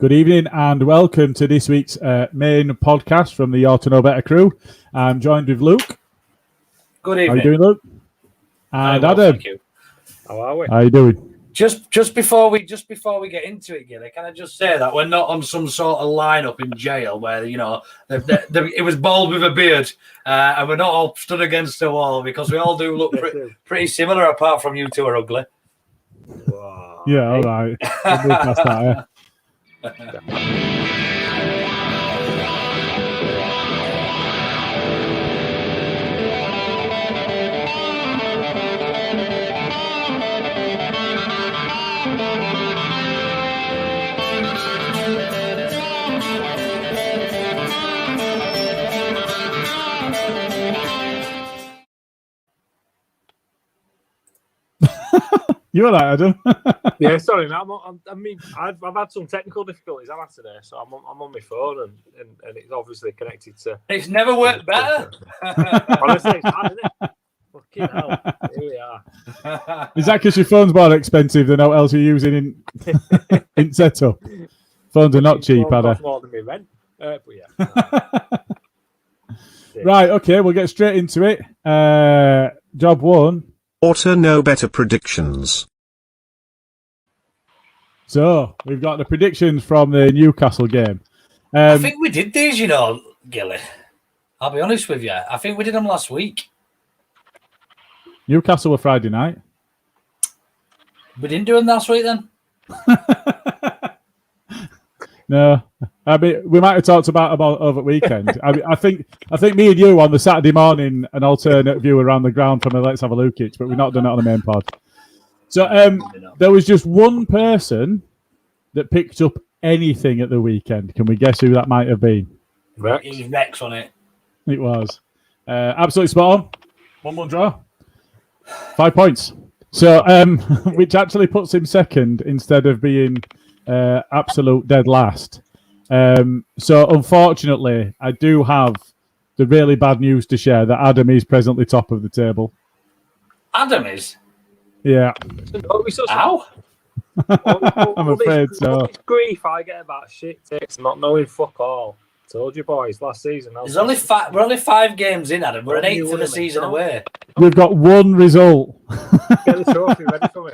Good evening and welcome to this week's main podcast from the Ought to Know Better crew. I'm joined with Luke. Good evening. How are you doing, Luke? And well, Adam. thank you. How are we? How are you doing? Just before we get into it, Gilly, can I just say that we're not on some sort of lineup in jail where it was bald with a beard, and we're not all stood against the wall because we all do look pretty similar, apart from you two are ugly. Wow. Yeah, all right. We'll move past that, You all right, Adam? Yeah, sorry, man. I've had some technical difficulties today, so I'm on my phone and it's obviously connected to. It's never worked better. Honestly, it's bad, isn't it? Fucking hell. Here we are. Is that because your phone's more expensive than what else you're using in setup? Phones are not cheap, are they? More than me rent. But yeah. Right, okay, we'll get straight into it. Job one. Ought to Know Better predictions. So, we've got the predictions from the Newcastle game. I think we did these, Gilly. I'll be honest with you. I think we did them last week. Newcastle were Friday night. We didn't do them last week then? No. I mean, we might have talked about over the weekend. I think me and you on the Saturday morning, an alternate view around the ground from a Let's Have a Look it, but we've not done it on the main pod. So there was just one person that picked up anything at the weekend. Can we guess who that might have been? Rex. It was Rex on it. It was. Absolutely spot on. 1-1 draw. 5 points. So, which actually puts him second instead of being absolute dead last. So, unfortunately, I do have the really bad news to share that Adam is presently top of the table. Adam is? Yeah. Ow. I'm afraid so. Grief I get about shit takes not knowing fuck all. Told you boys last season. We're only 5 games in, Adam. We're an 8th of the season away. We've got one result. Get the trophy ready for me.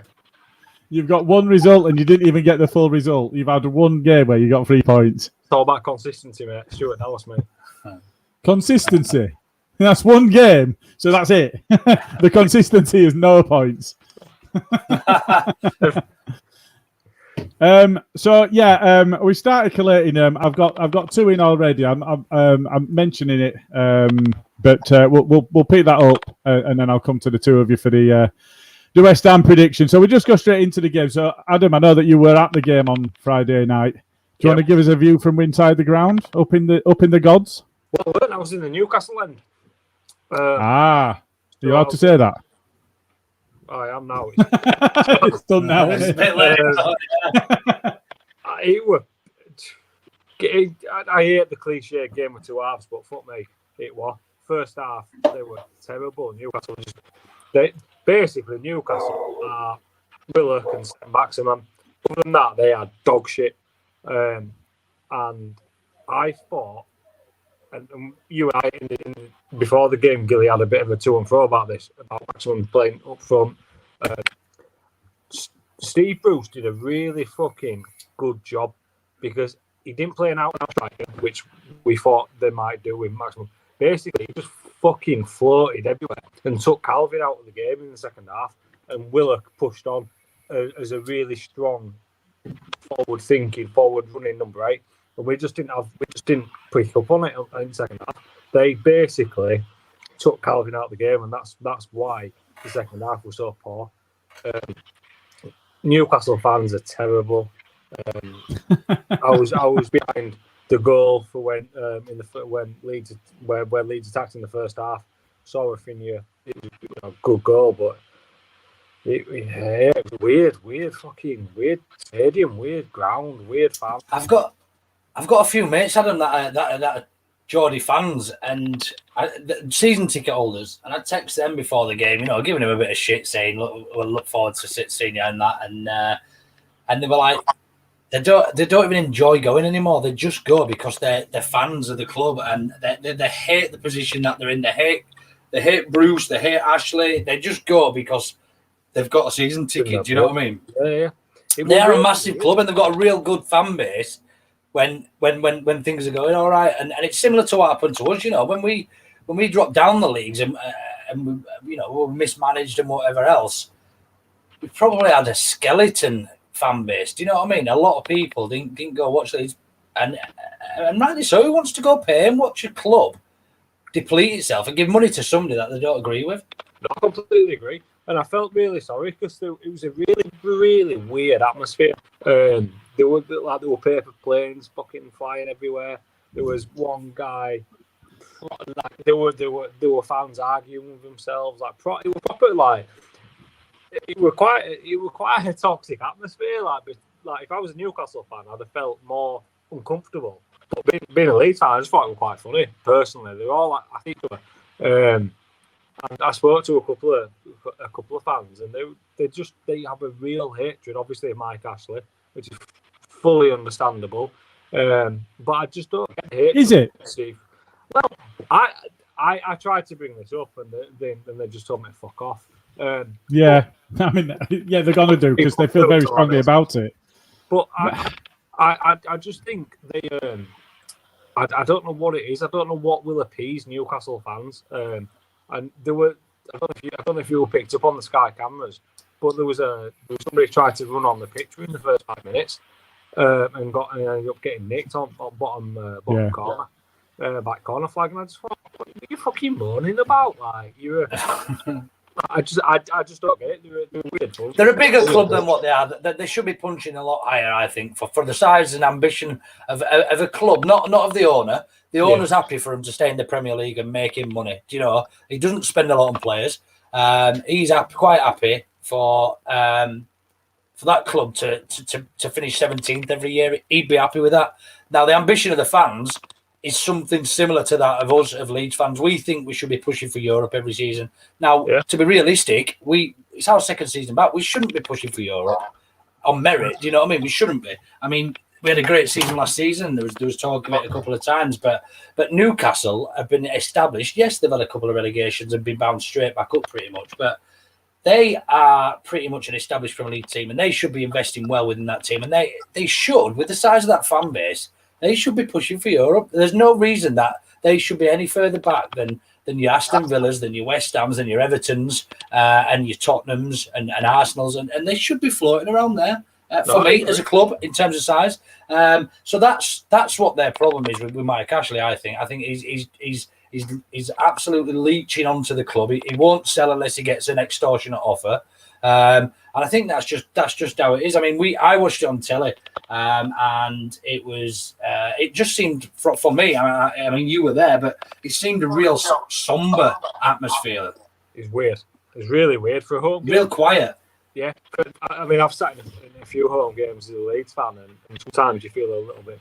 You've got one result and you didn't even get the full result. You've had one game where you got 3 points. It's all about consistency, mate. Stuart Dallas, mate. Consistency. That's one game, so that's it. The consistency is no points. We started collating them. I've got 2 in already. I'm mentioning it, but we'll pick that up, and then I'll come to the 2 of you for the West Ham prediction. So we just go straight into the game. So Adam, I know that you were at the game on Friday night. Do you want to give us a view from inside the ground, up in the gods? Well, I was in the Newcastle end. You're allowed to say that. I am now. It's done now. It's a bit late. I hate the cliche game with 2 halves, but fuck me, it was. First half, they were terrible. Newcastle Newcastle are Willock and Maximum. Other than that, they are dog shit. And I thought, and you and I, before the game, Gilly had a bit of a to and fro about this, about Maximum playing up front. Steve Bruce did a really fucking good job because he didn't play an out-and-out striker, which we thought they might do with Maximum. Basically, he just fucking floated everywhere and took Calvin out of the game in the second half, and Willock pushed on as a really strong forward-thinking, forward-running number 8. And we just didn't pick up on it in the second half. They basically took Calvin out of the game, and that's why the second half was so poor. Newcastle fans are terrible. I was behind the goal for when Leeds attacked in the first half. Saw Rafinha, it was a good goal, but it was weird stadium, weird ground, weird fans. I've got a few mates, Adam, that are Geordie fans and season ticket holders, and I text them before the game, giving them a bit of shit, saying, "Look, we'll look forward to seeing you and that," and they were like, They don't even enjoy going anymore. They just go because they're fans of the club and they hate the position that they're in. They hate Bruce. They hate Ashley. They just go because they've got a season ticket. Do you know what I mean? Yeah. They are a massive club and they've got a real good fan base when things are going all right. And it's similar to what happened to us. You know, when we dropped down the leagues and we were mismanaged and whatever else, we probably had a skeleton fan base. Do you know what I mean? A lot of people didn't go watch these, and rightly so. Who wants to go pay and watch a club deplete itself and give money to somebody that they don't agree with? No, I completely agree, and I felt really sorry because it was a really, really weird atmosphere. There were paper planes fucking flying everywhere. There was one guy. Like, there were fans arguing with themselves. It was proper like. It were quite a toxic atmosphere. Like if I was a Newcastle fan, I'd have felt more uncomfortable. But being a Leeds fan, I just thought it was quite funny. Personally, they were all like at each other. And I spoke to a couple of fans, and they have a real hatred, obviously, of Mike Ashley, which is fully understandable. But I just don't get hate. Is it? Steve. Well, I tried to bring this up, and they just told me to fuck off. Yeah, I mean, yeah, they're gonna do because they feel very strongly about it. But I just think they I don't know what it is. I don't know what will appease Newcastle fans. And there were I don't know if you were picked up on the Sky cameras, but there was somebody tried to run on the pitch in the first 5 minutes and ended up getting nicked on bottom corner. Back corner flag, and I just thought, what are you fucking moaning about? Like you're. I just don't get it. They're weird. They're a bigger club than what they are. They should be punching a lot higher, I think, for the size and ambition of a club, not of the owner. The owner's happy for him to stay in the Premier League and make him money. Do you know? He doesn't spend a lot on players. He's quite happy for that club to finish 17th every year. He'd be happy with that. Now, the ambition of the fans is something similar to that of us, of Leeds fans. We think we should be pushing for Europe every season. Now, to be realistic, it's our second season back. We shouldn't be pushing for Europe on merit. Do you know what I mean? We shouldn't be. I mean, we had a great season last season. There was talk of it a couple of times, but Newcastle have been established. Yes, they've had a couple of relegations and been bounced straight back up pretty much, but they are pretty much an established Premier League team, and they should be investing well within that team. And they should, with the size of that fan base, they should be pushing for Europe. There's no reason that they should be any further back than your Aston Villas, than your West Hams, than your Evertons, and your Tottenhams and Arsenals, and they should be floating around there for me as a club in terms of size. So that's what their problem is with Mike Ashley. I think he's absolutely leeching onto the club. He won't sell unless he gets an extortionate offer. And I think that's just how it is. I mean, I watched it on telly, and it just seemed for me. I mean, you were there, but it seemed a real somber atmosphere. It's weird. It's really weird for a home game. Real quiet. Yeah, I mean, I've sat in a few home games as a Leeds fan, and sometimes you feel a little bit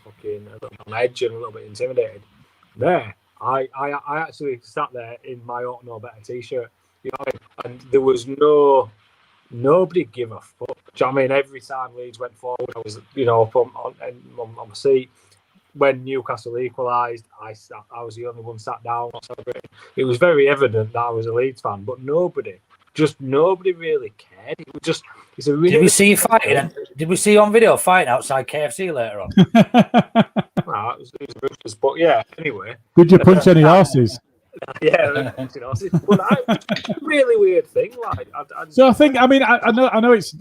on edge and a little bit intimidated. There, I actually sat there in my ought know better t-shirt, you know, and there was nobody give a fuck. Do you know what I mean? Every time Leeds went forward, I was, you know, up on my seat. When Newcastle equalised, I was the only one sat down. It was very evident that I was a Leeds fan, but nobody really cared. It was just, it's a really. Did we see you fighting? Did we see you on video fighting outside KFC later on? Nah, it was but yeah. Anyway, did you punch any horses? Yeah, punching horses. But it's a really weird thing. Like, so I think, I mean, I know it's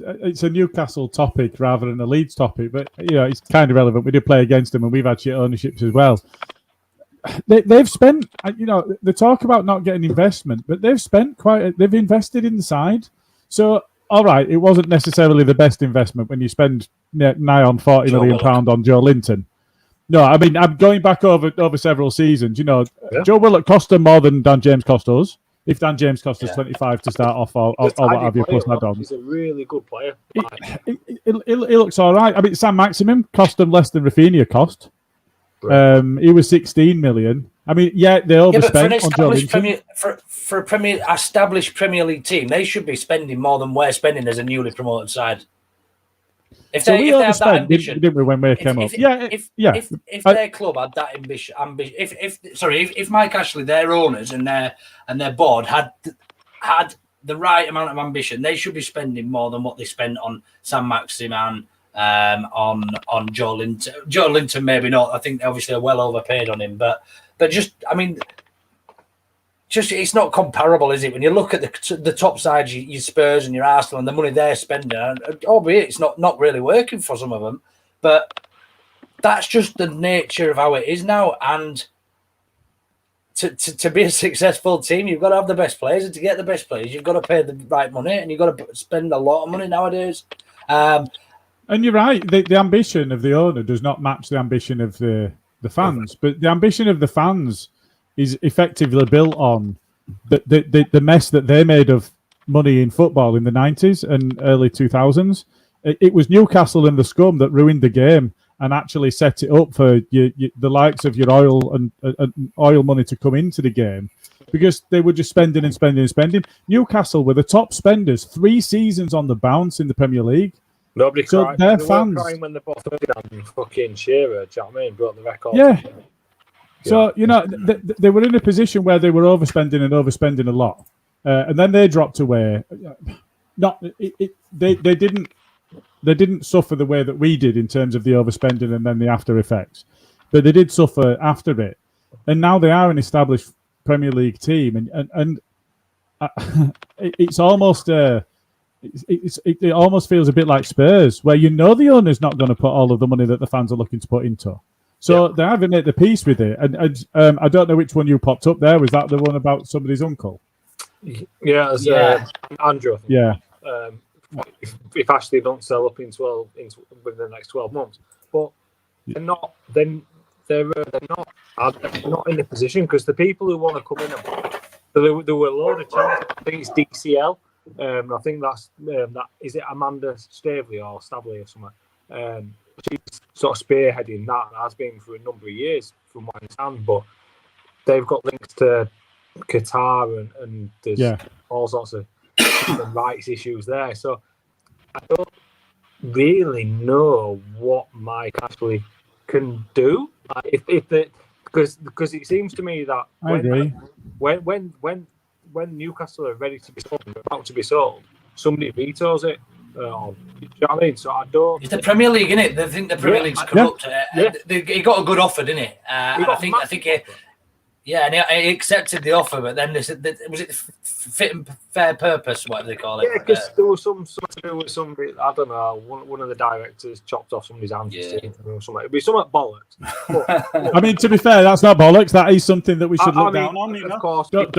a Newcastle topic rather than a Leeds topic, but you know, it's kind of relevant. We did play against them, and we've had shit ownerships as well. They've spent, you know, they talk about not getting investment, but they've invested in the side. So, all right, it wasn't necessarily the best investment when you spend nigh on £40 million on Joe Linton. No, I mean, I'm going back over several seasons. You know, Joe Willock cost them more than Dan James cost us. If Dan James cost us 25 to start off, or what have you, plus add-ons. He's a really good player. He looks all right. I mean, Sam Maximum cost them less than Rafinha cost. He was 16 million. I mean, yeah, they overspent on Joe Linton. For a established Premier League team, they should be spending more than we're spending as a newly promoted side. If So they, we if they have that overspent, ambition, didn't we, when we came up? if their club had that ambition, if Mike Ashley, their owners and their board had the right amount of ambition, they should be spending more than what they spent on Sam Maximan, on Joe Linton. Joe Linton maybe not. I think they obviously are well overpaid on him, but just it's not comparable, is it? When you look at the top sides, your Spurs and your Arsenal, and the money they're spending, albeit it's not really working for some of them, but that's just the nature of how it is now. And to be a successful team, you've got to have the best players, and to get the best players, you've got to pay the right money, and you've got to spend a lot of money nowadays. And you're right. The ambition of the owner does not match the ambition of the fans, but the ambition of the fans is effectively built on the mess that they made of money in football in the 90s and early 2000s. It was Newcastle and the scum that ruined the game and actually set it up for the likes of your oil and oil money to come into the game, because they were just spending and spending and spending. Newcastle were the top spenders 3 seasons on the bounce in the Premier League. Nobody cried. Their they fans weren't crying when they bought Ferdinand and fucking Shearer. Do you know what I mean? Broke the record. Yeah. So, they were in a position where they were overspending a lot. And then they dropped away. They didn't suffer the way that we did in terms of the overspending and then the after effects. But they did suffer after it. And now they are an established Premier League team. And it's almost... It almost feels a bit like Spurs, where the owner's not going to put all of the money that the fans are looking to put into. So they haven't made the peace with it. And I don't know which one you popped up there. Was that the one about somebody's uncle? Yeah, it was, Andrew. I think. Yeah. If Ashley don't sell up within the next 12 months, but they're not. Then they're not in a position, because the people who want to come in, there were a load of channels. I think it's DCL. I think that's that. Is it Amanda Stavely or Stavely or something? She's sort of spearheading that, and has been for a number of years, from what I understand. But they've got links to Qatar, and there's all sorts of human rights issues there. So I don't really know what Mike Ashley can do. Because it seems to me that when Newcastle are ready to be sold, about to be sold, somebody vetoes it. Do you know what I mean? So I don't. It's the Premier League, isn't it? They think the Premier League's corrupt. He got a good offer, didn't he? I think he accepted the offer, but then was it fit and fair purpose? What do they call it? Yeah, because there was something to do with somebody. I don't know. One of the directors chopped off somebody's hands or something. It'd be something bollocks. But, I mean, to be fair, that's not bollocks. That is something that we should look down on. Of course, don't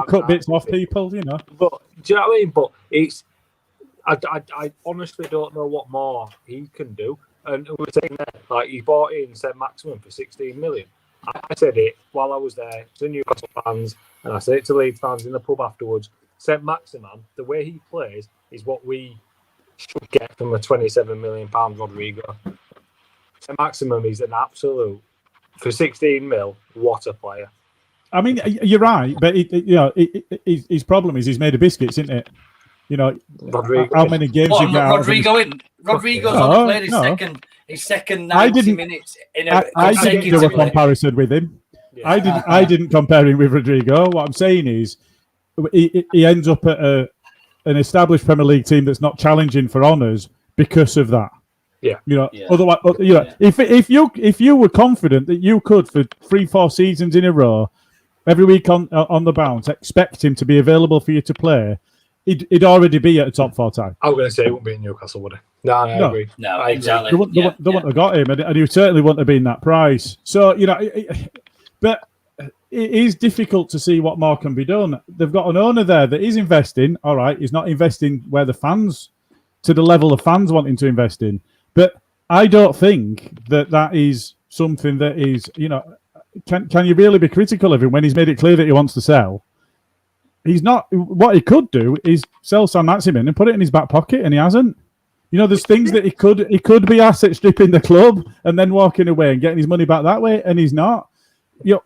cut bits off people. But do you know what I mean? But it's. I honestly don't know what more he can do. And we're saying that, like, he bought in St. Maximin for 16 million. I said it while I was there to Newcastle fans, and I said it to Leeds fans in the pub afterwards. St. Maximin, the way he plays, is what we should get from a £27 million Rodrigo. St. Maximin is an absolute, for 16 mil, what a player. I mean, you're right, but his problem is he's made of biscuits, isn't it? Rodrigo. How many games you got? Rodrigo's only played his second 90 minutes in a I didn't do a comparison with him. Yeah. I didn't compare him with Rodrigo. What I'm saying is he ends up at an established Premier League team that's not challenging for honours because of that. Yeah. Otherwise, if you were confident that you could for 3-4 seasons in a row, every week on the bounce, expect him to be available for you to play, he'd already be at a top 4 time. I was going to say he wouldn't be in Newcastle, would he? No, I agree. No, exactly. They wouldn't have got him, and he certainly wouldn't have been that price. So, but it is difficult to see what more can be done. They've got an owner there that is investing. All right, he's not investing where the fans, to the level of fans wanting to invest in. But I don't think that is something that is, can you really be critical of him when he's made it clear that he wants to sell? He's not. What he could do is sell San Maximin and put it in his back pocket, and he hasn't. There's things that he could be asset stripping the club and then walking away and getting his money back that way, and he's not.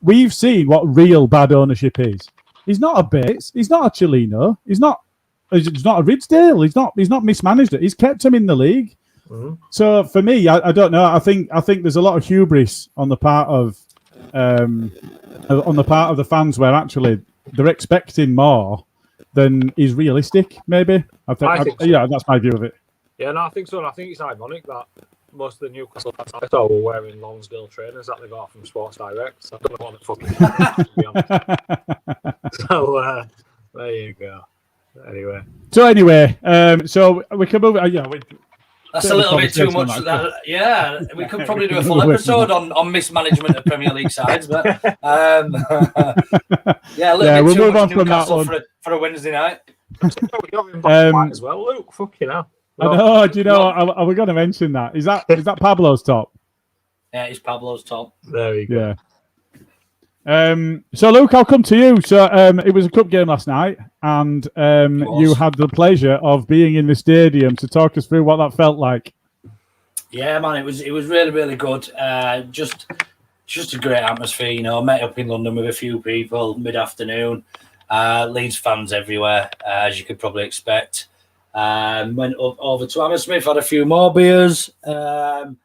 We've seen what real bad ownership is. He's not a Bates. He's not a Cellino. He's not a Ridsdale. He's not mismanaged it. He's kept him in the league. So for me, I don't know. I think there's a lot of hubris on the part of the fans where actually they're expecting more than is realistic. Maybe I think so. Yeah, that's my view of it. Yeah, no, I think so. And I think it's ironic that most of the Newcastle fans I saw were wearing Lonsdale trainers that they got from Sports Direct. So I don't know what the fucking to be honest. So there you go. Anyway, so we can move. That's a little bit too much. Yeah, we could probably do a full episode on mismanagement of Premier League sides, but yeah, a little bit too much Newcastle for a Wednesday night. Might as well, Luke. Fucking hell. I know. Do you know? Are we going to mention that? Is that Pablo's top? Yeah, it's Pablo's top. There you go. Yeah. So Luke, I'll come to you. So it was a cup game last night, and you had the pleasure of being in the stadium to talk us through what that felt like. Yeah, man, it was really, really good. Just a great atmosphere. You know, I met up in London with a few people mid-afternoon. Leeds fans everywhere, as you could probably expect. Went over to Hammersmith, had a few more beers. Was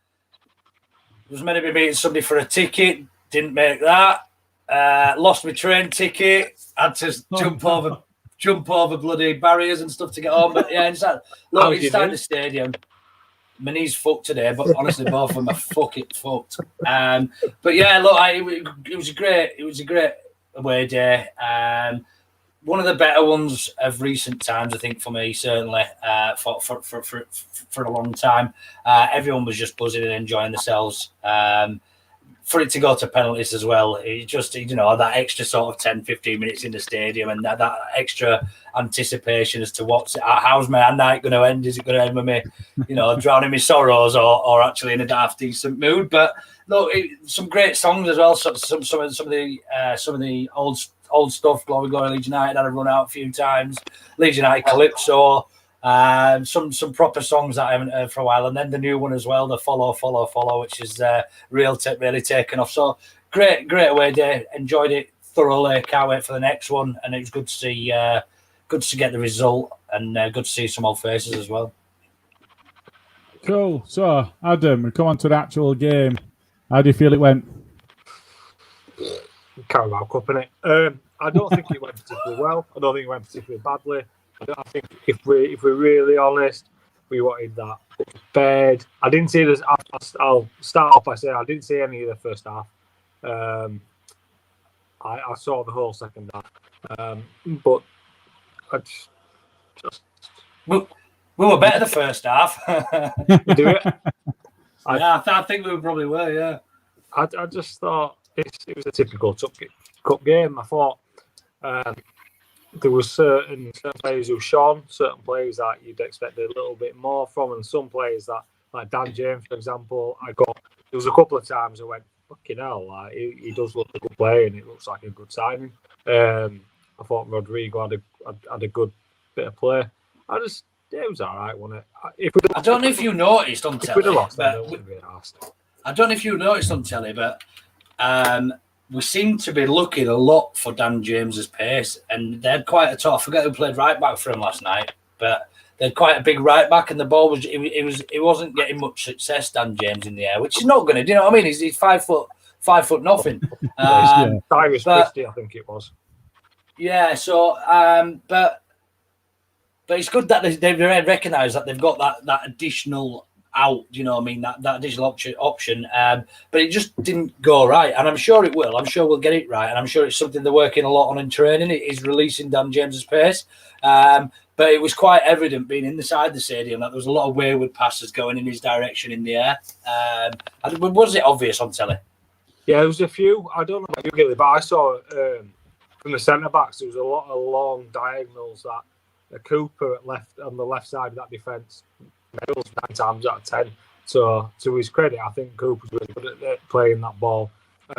meant to be meeting somebody for a ticket, didn't make that. Lost my train ticket, had to jump over bloody barriers and stuff to get home. But yeah, inside the stadium. My knee's fucked today, but honestly, both of them are fucking fucked. But yeah, look, it was a great away day. One of the better ones of recent times, I think, for me, certainly, for a long time. Everyone was just buzzing and enjoying themselves. For it to go to penalties as well, it just, that extra sort of 10, 15 minutes in the stadium and that extra anticipation as to how's my night going to end? Is it going to end with me, drowning my sorrows or actually in a half decent mood? But look, some great songs as well. Some of the old stuff. Glory, Glory, Leeds United had a run out a few times. Leeds United Calypso. Some proper songs that I haven't heard for a while, and then the new one as well, the Follow, which is really taken off. So great away day. Enjoyed it thoroughly. Can't wait for the next one, and it was good to see, good to get the result, and good to see some old faces as well. Cool. So Adam, we come on to the actual game. How do you feel it went? Carabao Cup, innit? I don't think it went particularly well. I don't think it went particularly badly. I think if we're really honest, we wanted that bed. I didn't see this. I'll start off by saying I didn't see any of the first half. I saw the whole second half, but I just we were better the first half. Do it. I think we probably were. Yeah. I just thought it was a typical cup game. I thought. There were certain players who shone, certain players that you'd expect a little bit more from, and some players that, like Dan James, for example, there was a couple of times I went, fucking hell, like, he does look a good player and it looks like a good signing. I thought Rodrigo had a good bit of play. It was all right, wasn't it? I don't know if you noticed on telly, I don't know if you noticed on telly, but we seem to be looking a lot for Dan James's pace, and they had quite a tough. I forget who played right back for him last night, but they had quite a big right back, and the ball was. It wasn't getting much success. Dan James in the air, which is not going to. Do you know what I mean? He's 5 foot nothing. Cyrus Christie, I think it was. Yeah. So, but it's good that they recognise that they've got that additional out, you know what I mean, that additional option, but it just didn't go right, and I'm sure it will. I'm sure we'll get it right, and I'm sure it's something they're working a lot on in training. It is releasing Dan James's pace, but it was quite evident being inside the stadium that there was a lot of wayward passes going in his direction in the air. Was it obvious on telly? Yeah, there was a few. I don't know about you, Gilly, but I saw from the centre backs there was a lot of long diagonals that Cooper on the left side of that defence. 9 times out of 10. So to his credit, I think Cooper's really good at playing that ball.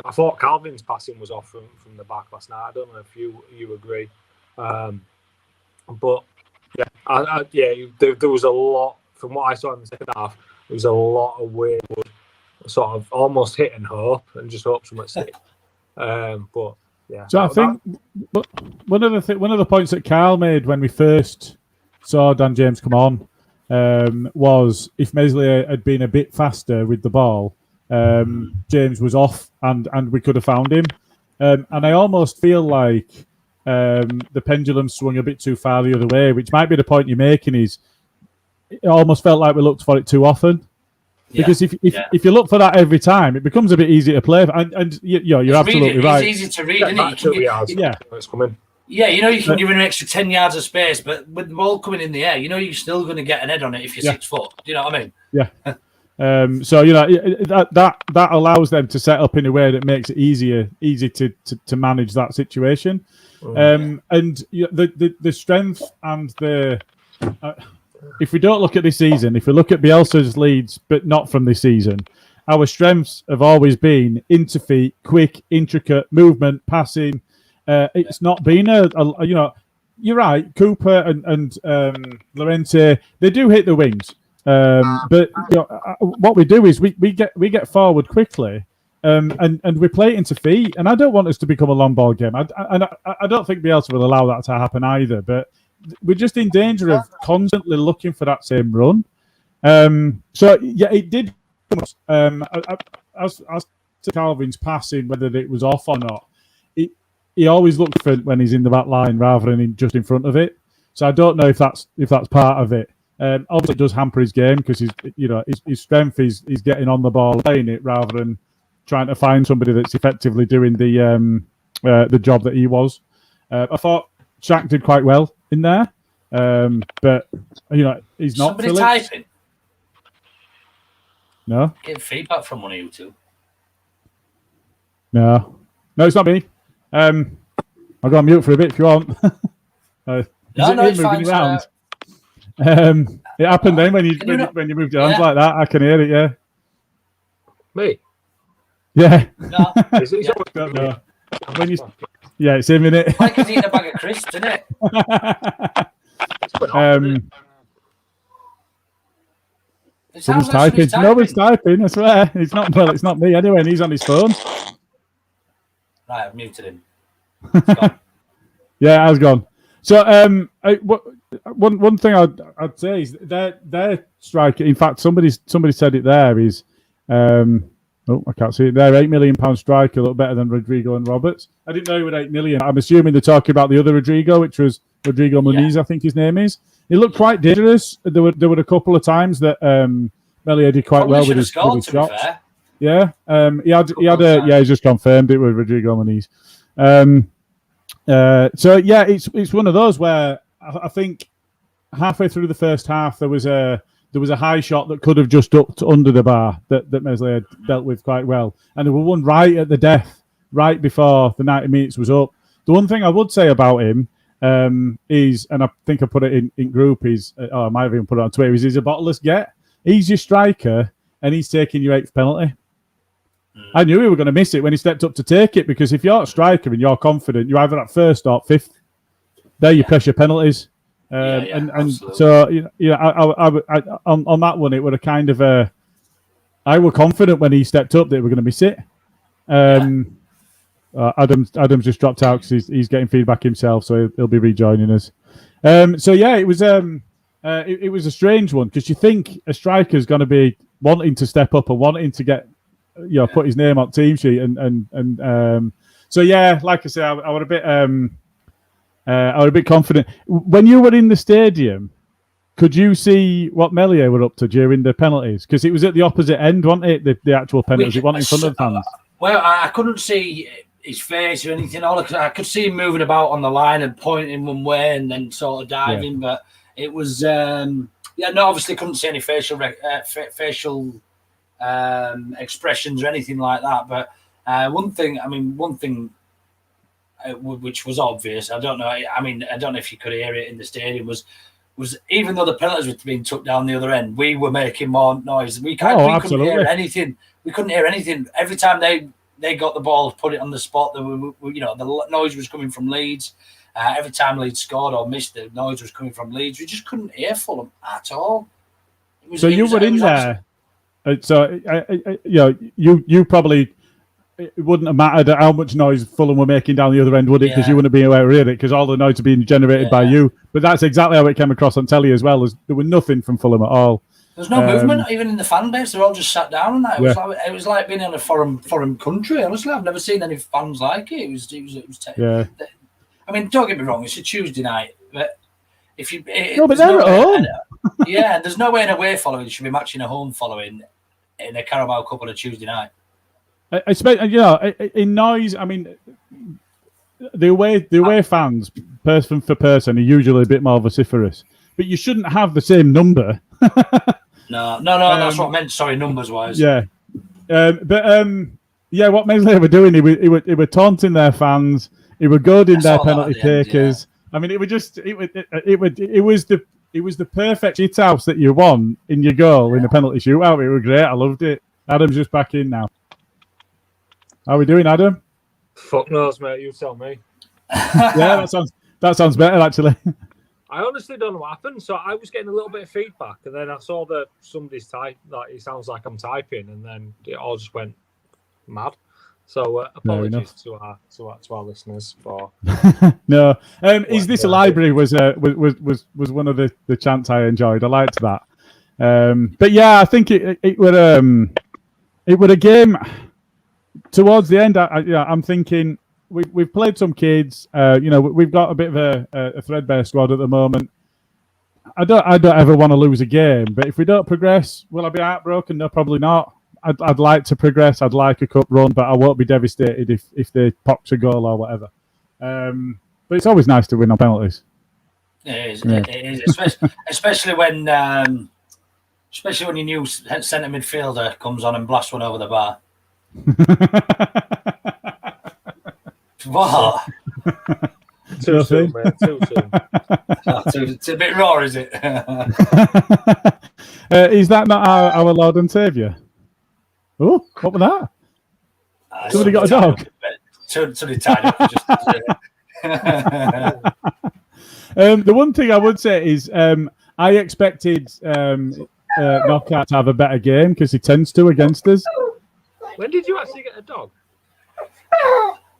I thought Calvin's passing was off from the back last night. I don't know if you agree, but yeah, there was a lot from what I saw in the second half. There was a lot of wayward, sort of almost hit and hope, and just hope someone stick. But yeah. So I think one of the points that Carl made when we first saw Dan James come on. was if Meslier had been a bit faster with the ball, James was off and we could have found him. And I almost feel like the pendulum swung a bit too far the other way, which might be the point you're making. Is it almost felt like we looked for it too often. Because if you look for that every time, it becomes a bit easier to play. And you're absolutely right. It's easy to read, isn't it? It's coming. Yeah, you can give it an extra 10 yards of space, but with the ball coming in the air, you're still going to get an head on it if you're 6 foot. Do you know what I mean? Yeah. So that allows them to set up in a way that makes it easy to manage that situation. And the strength and the if we don't look at this season, if we look at Bielsa's leads, but not from this season, our strengths have always been into feet, quick, intricate movement, passing. It's not been you're right. Cooper and Llorente, they do hit the wings, but what we do is we get forward quickly, and we play it into feet. And I don't want us to become a long ball game. I don't think Bielsa will allow that to happen either. But we're just in danger of constantly looking for that same run. So yeah, it did. As to Calvin's passing, whether it was off or not, he always looks for when he's in the back line rather than just in front of it. So I don't know if that's part of it. Obviously, it does hamper his game because his strength is getting on the ball, playing it rather than trying to find somebody that's effectively doing the job that he was. I thought Shaq did quite well in there, but he's not. Somebody typing. No. Getting feedback from one of you two. No, it's not me. I'll go on mute for a bit if you want. It's fine. It happened then when you moved your hands like that. I can hear it. Yeah. Me. Yeah. No. No. When you, it's him in it. Like he's eating a bag of crisps, isn't it? Someone's typing. Nobody's typing. I swear. It's not. Well, it's not me anyway. And he's on his phone. Right, I've muted him. Yeah, I was gone. So, one thing I'd say is their striker. In fact, somebody said it there is. I can't see it there. £8 million striker, a little better than Rodrigo and Roberts. I didn't know he was 8 million. I'm assuming they're talking about the other Rodrigo, which was Rodrigo Muniz, I think his name is. He looked quite dangerous. There were a couple of times that Meslier did quite well with his shots. Yeah, he's just confirmed it with Rodrigo Muniz. So yeah, it's one of those where I think halfway through the first half there was a high shot that could have just ducked under the bar that Meslier dealt with quite well, and there was one right at the death, right before the 90 minutes was up. The one thing I would say about him is, and I think I put it in group, I might have even put it on Twitter, is he's a bottomless get. He's your striker, and he's taking your 8th penalty. I knew he were going to miss it when he stepped up to take it, because if you're a striker and you're confident, you're either at 1st or 5th. There you pressure penalties. And so I on that one, it would have kind of I were confident when he stepped up that we're going to miss it. Adam's just dropped out because he's getting feedback himself, so he'll be rejoining us. So yeah, it was a strange one, because you think a striker's going to be wanting to step up and wanting to get put his name on team sheet and so yeah, like I say, I was a bit I was a bit confident. When you were in the stadium, could you see what Meslier were up to during the penalties? Because it was at the opposite end, wasn't it? The actual penalties. It wasn't in front of the fans. Well, I couldn't see his face or anything. I could see him moving about on the line and pointing one way and then sort of diving. But it was, obviously couldn't see any facial expressions or anything like that. But one thing which was obvious, I don't know if you could hear it in the stadium, was even though the penalties were being took down the other end, we were making more noise. We couldn't hear anything. We couldn't hear anything. Every time they got the ball, put it on the spot, the noise was coming from Leeds. Every time Leeds scored or missed, the noise was coming from Leeds. We just couldn't hear Fulham at all. So you were in there. So you probably it wouldn't have mattered how much noise Fulham were making down the other end, would it? Because you wouldn't be aware of it, because all the noise was being generated by you. But that's exactly how it came across on telly as well. There was nothing from Fulham at all. There's no movement, even in the fan base. They're all just sat down and that. It was like being in a foreign country. Honestly, I've never seen any fans like it. It was I mean, don't get me wrong. It's a Tuesday night, but if you but they're at home. There's no way in away following should be matching a home following in a Carabao Cup on a Tuesday night. In noise, I mean, the away fans, person for person, are usually a bit more vociferous. But you shouldn't have the same number. No, that's what I meant. Sorry, numbers wise. Yeah, what Mesley were doing, he were taunting their fans. He were goading their penalty takers. I mean, it was the perfect shit house that you want in your goal in a penalty shootout. It was great. I loved it. Adam's just back in now. How are we doing, Adam? Fuck knows, mate. You tell me. Yeah, that sounds better actually. I honestly don't know what happened. So I was getting a little bit of feedback, and then I saw that somebody's type that it sounds like I'm typing, and then it all just went mad. So apologies to our listeners for. No, is this a library? Was one of the chants I enjoyed. I liked that. But yeah, I think it would a game. Towards the end, I'm thinking we've played some kids. We've got a bit of a threadbare squad at the moment. I don't ever want to lose a game, but if we don't progress, will I be heartbroken? No, probably not. I'd like to progress. I'd like a cup run, but I won't be devastated if they pox a goal or whatever. But it's always nice to win on penalties. It is. Yeah. It is, especially when your new centre midfielder comes on and blasts one over the bar. What? Too soon, mate. Too soon. It's a bit raw, is it? Is that not our Lord and Saviour? Oh, what was that? Somebody got a dog. Somebody tied up. The one thing I would say is I expected Knockout to have a better game because he tends to against us. When did you actually get a dog?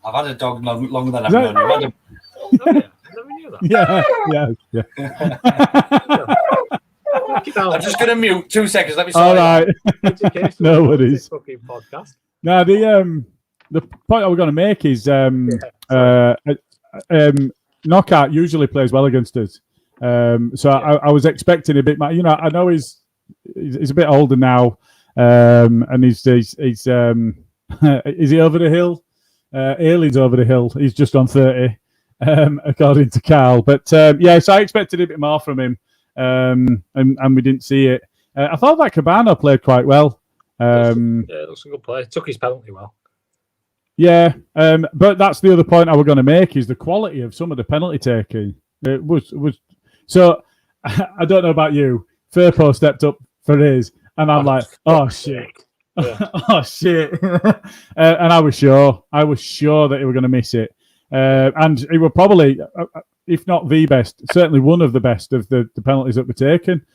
I've had a dog longer than I've known you. I never knew that. Yeah. I'm just going to mute 2 seconds. Let me. All right. No worries. Fucking podcast. Now the point I was going to make is Knockout usually plays well against us. I was expecting a bit more. I know he's a bit older now, and he's is he over the hill? Aileen's over the hill. He's just on 30, according to Carl. But so I expected a bit more from him, and we didn't see it. I thought that Cabano played quite well. It looks a good play. Took his penalty well. Yeah, but that's the other point I was going to make is the quality of some of the penalty taking. It was so. I don't know about you. Firpo stepped up for his, and I'm like, oh shit. Yeah. Oh shit! And I was sure that he were going to miss it, and he were probably, if not the best, certainly one of the best of the penalties that were taken.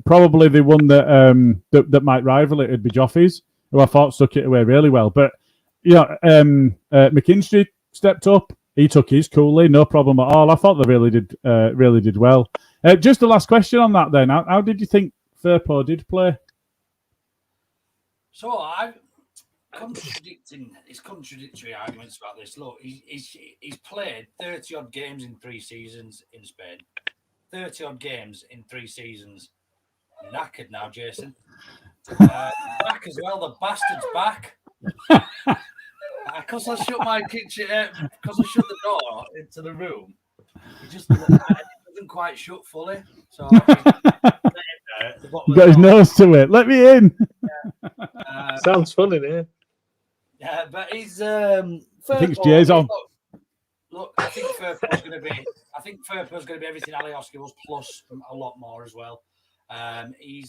Probably the one that might rival it would be Joffy's, who I thought stuck it away really well. But McKinstry stepped up. He took his coolly, no problem at all. I thought they really did well. Just the last question on that then. How did you think Firpo did play? So I'm contradictory arguments about this. Look, he's played 30 odd games in 3 seasons in Spain. 30 odd games in 3 seasons. Knackered now, Jason. Back as well. The bastard's back. Because I shut my kitchen. Because I shut the door into the room. It doesn't quite shut fully. So. Got his nose to it. Let me in. Sounds funny, there. Yeah, but he's. I think it's Jay's on. Look, I think Firpo's going to be everything Alioski was plus a lot more as well. You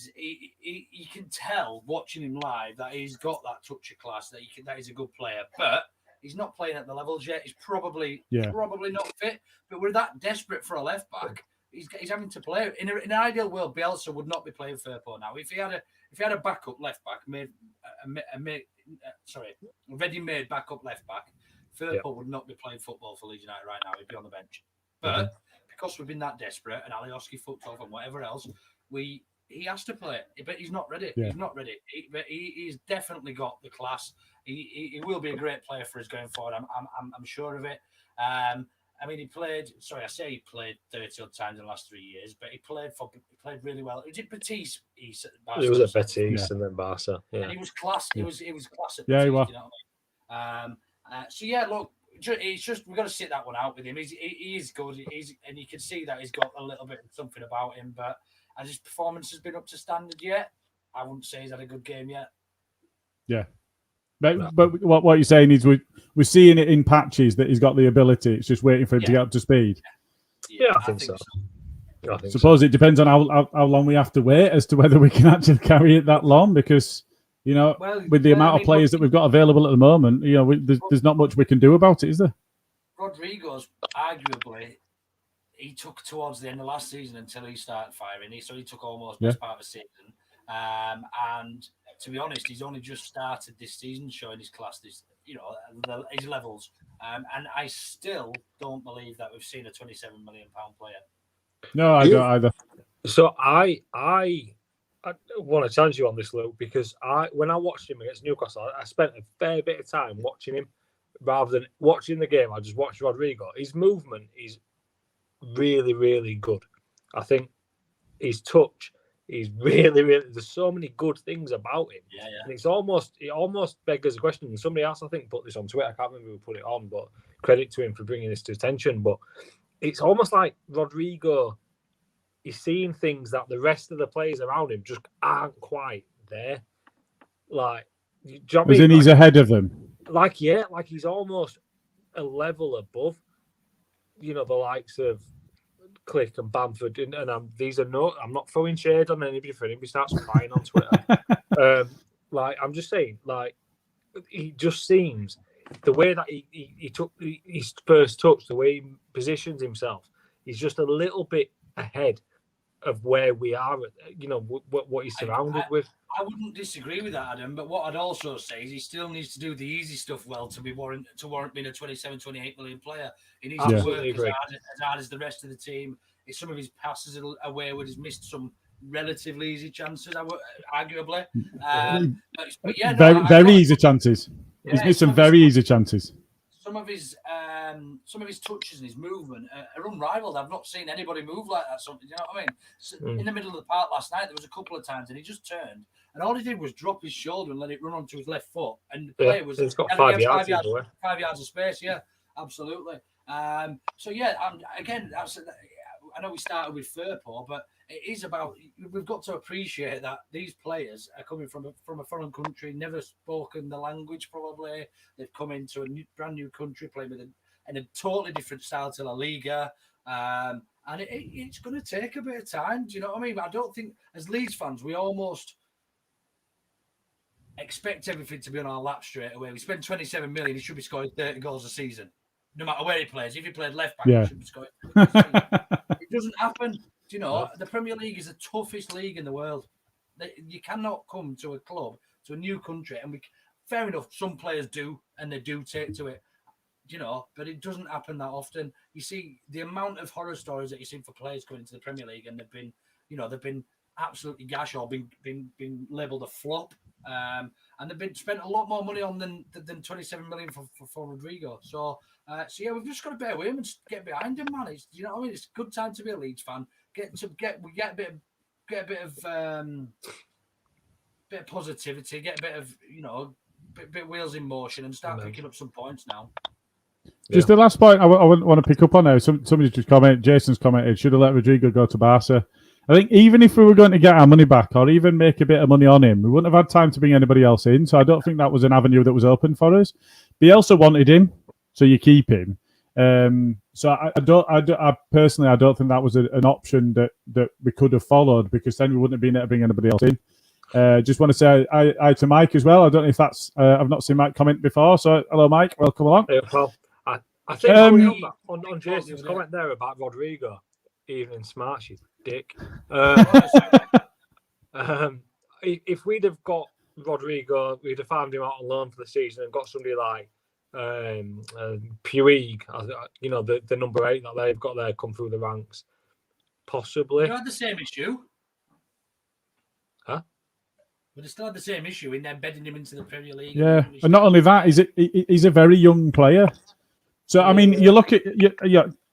can tell watching him live that he's got that touch of class, that he's a good player, but he's not playing at the levels yet. He's probably not fit. But we're that desperate for a left back. He's having to play in an ideal world. Bielsa would not be playing Firpo now. If he had a backup left back, ready-made backup left back, Firpo would not be playing football for Leeds United right now. He'd be on the bench. But because we've been that desperate and Alioski fucked off and whatever else, he has to play. But he's not ready. Yeah. He's not ready. He's definitely got the class. He will be a great player for us going forward. I'm sure of it. I mean, he played 30 odd times in the last 3 years, but he played really well. He did Betis. He was at Betis and then Barca. Yeah. And he was class. He was class at Betis. Yeah, he was. You know what I mean? So yeah, look, it's just we've got to sit that one out with him. He is good. And you can see that he's got a little bit of something about him, but as his performance has been up to standard yet, I wouldn't say he's had a good game yet. Yeah. But what you're saying is we're seeing it in patches that he's got the ability. It's just waiting for him to get up to speed. Yeah, I think so. I suppose it depends on how long we have to wait as to whether we can actually carry it that long because, with the amount of players that we've got available at the moment, there's not much we can do about it, is there? Rodrigo's arguably, he took towards the end of last season until he started firing. He took almost best part of the season. And to be honest, he's only just started this season showing his class, his levels. And I still don't believe that we've seen a £27 million player. No, I don't either. So I want to challenge you on this, Luke, because when I watched him against Newcastle, I spent a fair bit of time watching him rather than watching the game. I just watched Rodrigo. His movement is really, really good. I think his touch is really, really. There's so many good things about him. Yeah. And it almost beggars a question. And somebody else, I think, put this on Twitter. I can't remember who put it on, but credit to him for bringing this to attention. But it's almost like Rodrigo is seeing things that the rest of the players around him just aren't quite there. Like, do you know what I mean? He's ahead of them. Like he's almost a level above, the likes of Click and Bamford. And I'm not throwing shade on anybody for anybody starts crying on Twitter. I'm just saying, he just seems the way that he took his first touch, the way he positions himself, he's just a little bit ahead of where we are, what he's surrounded with. I wouldn't disagree with that, Adam, but what I'd also say is he still needs to do the easy stuff well to warrant being a 27, 28 million player. He needs to work as hard as the rest of the team. If some of his passes are wayward, he's missed some relatively easy chances, arguably. Very easy chances. He's missed some very easy chances. Some of his touches and his movement are unrivaled. I've not seen anybody move like that. You know what I mean? So in the middle of the park last night, there was a couple of times, and he just turned, and all he did was drop his shoulder and let it run onto his left foot. And the player was he's got 5 yards. 5 yards of space. Yeah, absolutely. So yeah, again, I know we started with Firpo, but it is about we've got to appreciate that these players are coming from a foreign country, never spoken the language probably. They've come into a brand new country, playing in a totally different style to La Liga, and it's going to take a bit of time. Do you know what I mean? But I don't think as Leeds fans we almost expect everything to be on our lap straight away. We spend 27 million, he should be scoring 30 goals a season, no matter where he plays. If he played left back, he should be scoring 30 goals a season. It doesn't happen. Do you know, the Premier League is the toughest league in the world. You cannot come to a club, to a new country, and fair enough, some players do, and they do take to it, but it doesn't happen that often. You see the amount of horror stories that you see for players going into the Premier League, and they've been absolutely gash or been labelled a flop, and they've been spent a lot more money on than 27 million for Rodrigo. So yeah, we've just got to bear with him and get behind him, man. It's, you know what I mean? It's a good time to be a Leeds fan. Get a bit of positivity, get a bit of bit wheels in motion, and start picking up some points now. Just the last point I want to pick up on now. Somebody just commented. Jason's commented, should have let Rodrigo go to Barca. I think even if we were going to get our money back or even make a bit of money on him, we wouldn't have had time to bring anybody else in. So I don't think that was an avenue that was open for us. Bielsa wanted him, so you keep him. So I personally don't think that was an option that we could have followed, because then we wouldn't have been able to bring anybody else in. Just want to say hi to Mike as well. I don't know if that's I've not seen Mike comment before. So hello, Mike. Welcome along. Hey, Paul. I think on Jason's comment there about Rodrigo, evening smart, you dick. If we'd have got Rodrigo, we'd have found him out on loan for the season and got somebody like Puig, the number 8 that they've got there come through the ranks, possibly. You had the same issue. Huh? But they still had the same issue in embedding him into the Premier League. Yeah, and not only that, he's a very young player. So I mean, you look at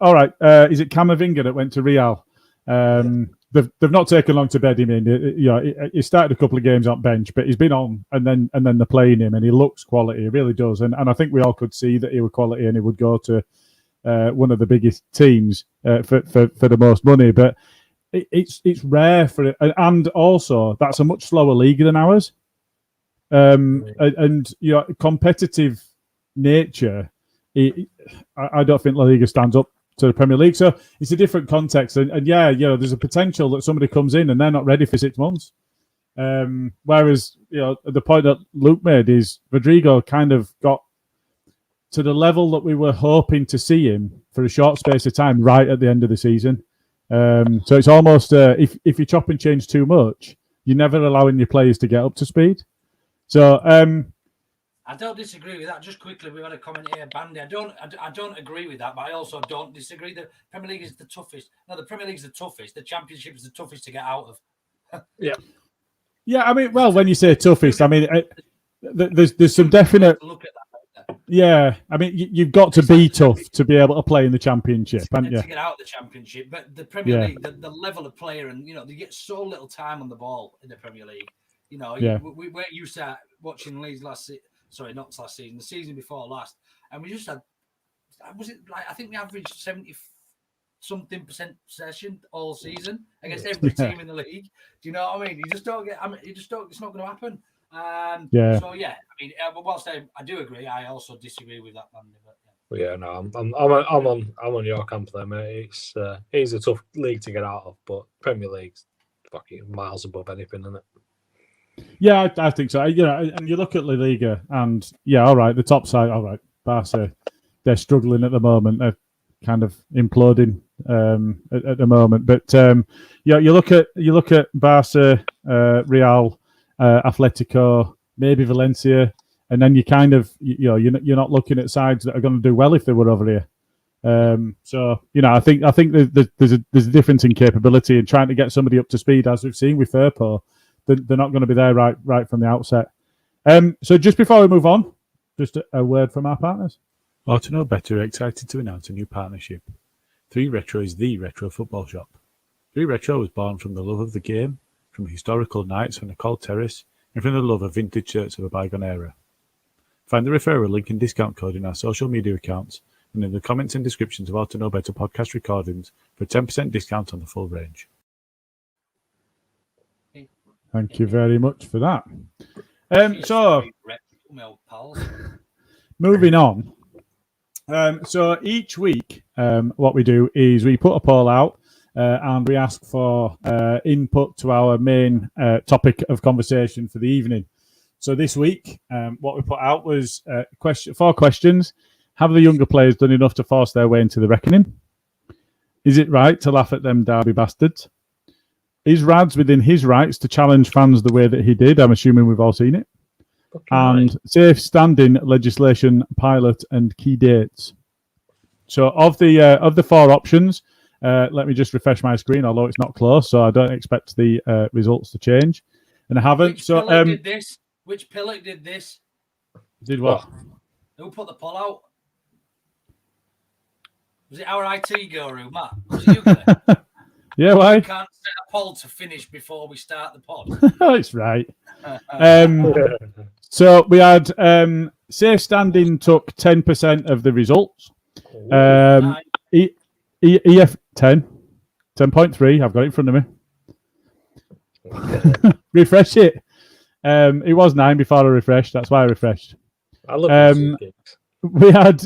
all right. Is it Camavinga that went to Real? They've not taken long to bed him in. He started a couple of games on bench, but he's been on, and then they're playing him, and he looks quality. He really does, and I think we all could see that he was quality, and he would go to one of the biggest teams for the most money. But it's rare for it, and also that's a much slower league than ours. And competitive nature, I don't think La Liga stands up to the Premier League. So it's a different context, and there's a potential that somebody comes in and they're not ready for 6 months. Whereas the point that Luke made is Rodrigo kind of got to the level that we were hoping to see him for a short space of time right at the end of the season. So it's almost if you chop and change too much, you're never allowing your players to get up to speed. So I don't disagree with that. Just quickly, we've had a comment here, Bandy. I don't agree with that, but I also don't disagree. The Premier League is the toughest. No, the Premier League is the toughest. The Championship is the toughest to get out of. Yeah. I mean, well, when you say toughest, I mean there's some definite. Look at that. Yeah, I mean you've got to be tough to be able to play in the Championship, haven't you? To get out of the Championship, but the Premier League, the level of player, and they get so little time on the ball in the Premier League. Where you start watching Leeds not last season, the season before last, and we just had, was it like, I think we averaged 70-something % possession all season against every team in the league. Do you know what I mean? You just don't get, it's not going to happen. So I mean, whilst I do agree, I also disagree with that, Andy. But yeah, no, I'm on your camp there, mate. It's a tough league to get out of, but Premier League's fucking miles above anything, isn't it? Yeah, I think so. And you look at La Liga, and all right, the top side, all right, Barca, they're struggling at the moment. They're kind of imploding at the moment. But you look at Barca, Real, Atletico, maybe Valencia, and then you kind of you're not looking at sides that are going to do well if they were over here. So I think there's a difference in capability and trying to get somebody up to speed, as we've seen with Firpo. They're not going to be there right from the outset. So just before we move on, just a word from our partners. Or to know better, we're excited to announce a new partnership. 3 Retro is the retro football shop. 3 Retro was born from the love of the game, from historical nights on the cold terrace, and from the love of vintage shirts of a bygone era. Find the referral link and discount code in our social media accounts and in the comments and descriptions of Or to Know Better podcast recordings for a 10% discount on the full range. Thank you very much for that. So, moving on. So each week, what we do is we put a poll out and we ask for input to our main topic of conversation for the evening. So this week, what we put out was 4 questions. Have the younger players done enough to force their way into the reckoning? Is it right to laugh at them Derby bastards? Is Rads within his rights to challenge fans the way that he did? I'm assuming we've all seen it. And safe standing legislation, pilot, and key dates. So of the 4 options, let me just refresh my screen, although it's not close, so I don't expect the results to change. And I haven't. Which pillock did this? Did what? Who put the poll out? Was it our IT guru, Matt? Was it you guys? Yeah, why? You can't set a poll to finish before we start the pod. That's right. So we had safe standing took 10% of the results. EF 10.3. I've got it in front of me. Refresh it. It was 9 before I refreshed. That's why I refreshed. I love we had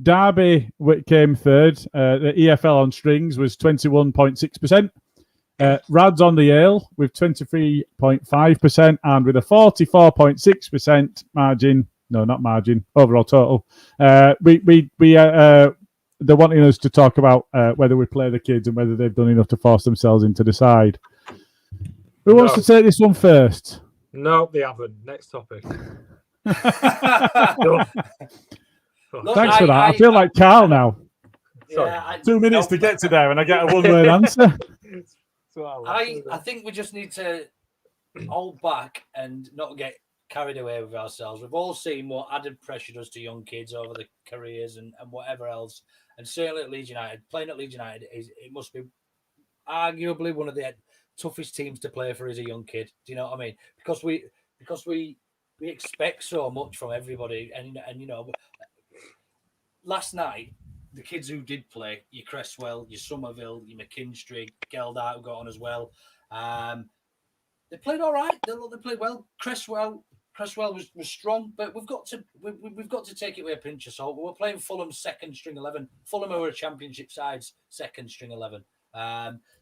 Derby, which came third. The EFL on strings was 21.6%. Rads on the Ale with 23.5% and with a 44.6% margin. No, not margin. Overall total. They're wanting us to talk about whether we play the kids and whether they've done enough to force themselves into the side. Who wants to take this one first? No, they haven't. Next topic. Look, Thanks for that. I feel like Carl now. Sorry. Yeah, 2 minutes to get to there, and I get a one-word answer. I think we just need to hold back and not get carried away with ourselves. We've all seen what added pressure does to young kids over the careers and whatever else. And certainly at Leeds United, playing at Leeds United, it must be arguably one of the toughest teams to play for as a young kid. Do you know what I mean? Because we expect so much from everybody. And you know, last night, the kids who did play, your Cresswell, your Somerville, your McKinstry, Geldart who got on as well. They played all right. They played well. Cresswell was strong, but we've got to take it with a pinch of salt. We're playing Fulham's second string 11. Fulham are a Championship side's second string 11.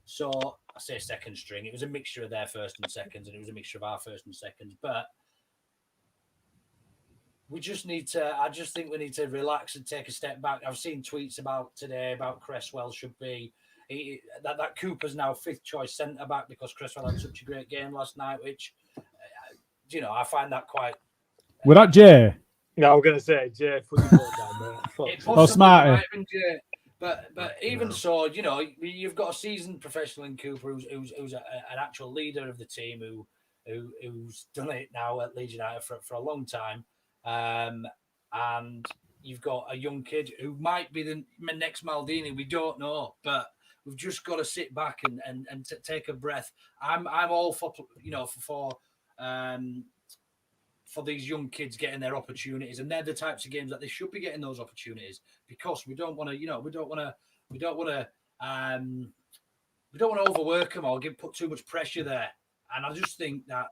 So I say second string. It was a mixture of their first and seconds, and it was a mixture of our first and seconds. But we just need to. I just think we need to relax and take a step back. I've seen tweets about today about Cresswell should be. That Cooper's now fifth choice centre back because Cresswell had such a great game last night, which I find that quite. Were that Jay? No, I'm going to say Jay. Put your foot down there. Oh, smarty. Jay. But even so, you've got a seasoned professional in Cooper who's an actual leader of the team who's done it now at Leeds United for a long time, and you've got a young kid who might be the next Maldini. We don't know, but we've just got to sit back and take a breath. I'm all for these young kids getting their opportunities, and they're the types of games that they should be getting those opportunities because we don't want to overwork them or put too much pressure there. And I just think that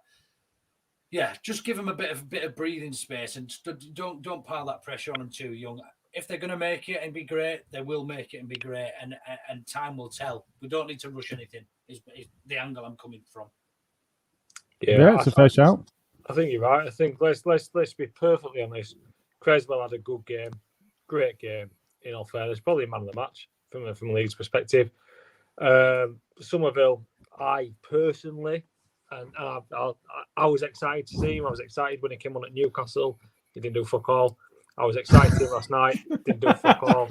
just give them a bit of breathing space and don't pile that pressure on them too young. If they're going to make it and be great, they will make it and be great, and time will tell. We don't need to rush anything. Is the angle I'm coming from? Yeah, it's a fair shout. I think you're right. I think let's be perfectly honest. Cresswell had a good game, great game. In all fairness, probably man of the match from Leeds' perspective. Somerville, I personally, and I was excited to see him. I was excited when he came on at Newcastle. He didn't do fuck all. I was excited last night. Didn't do fuck all.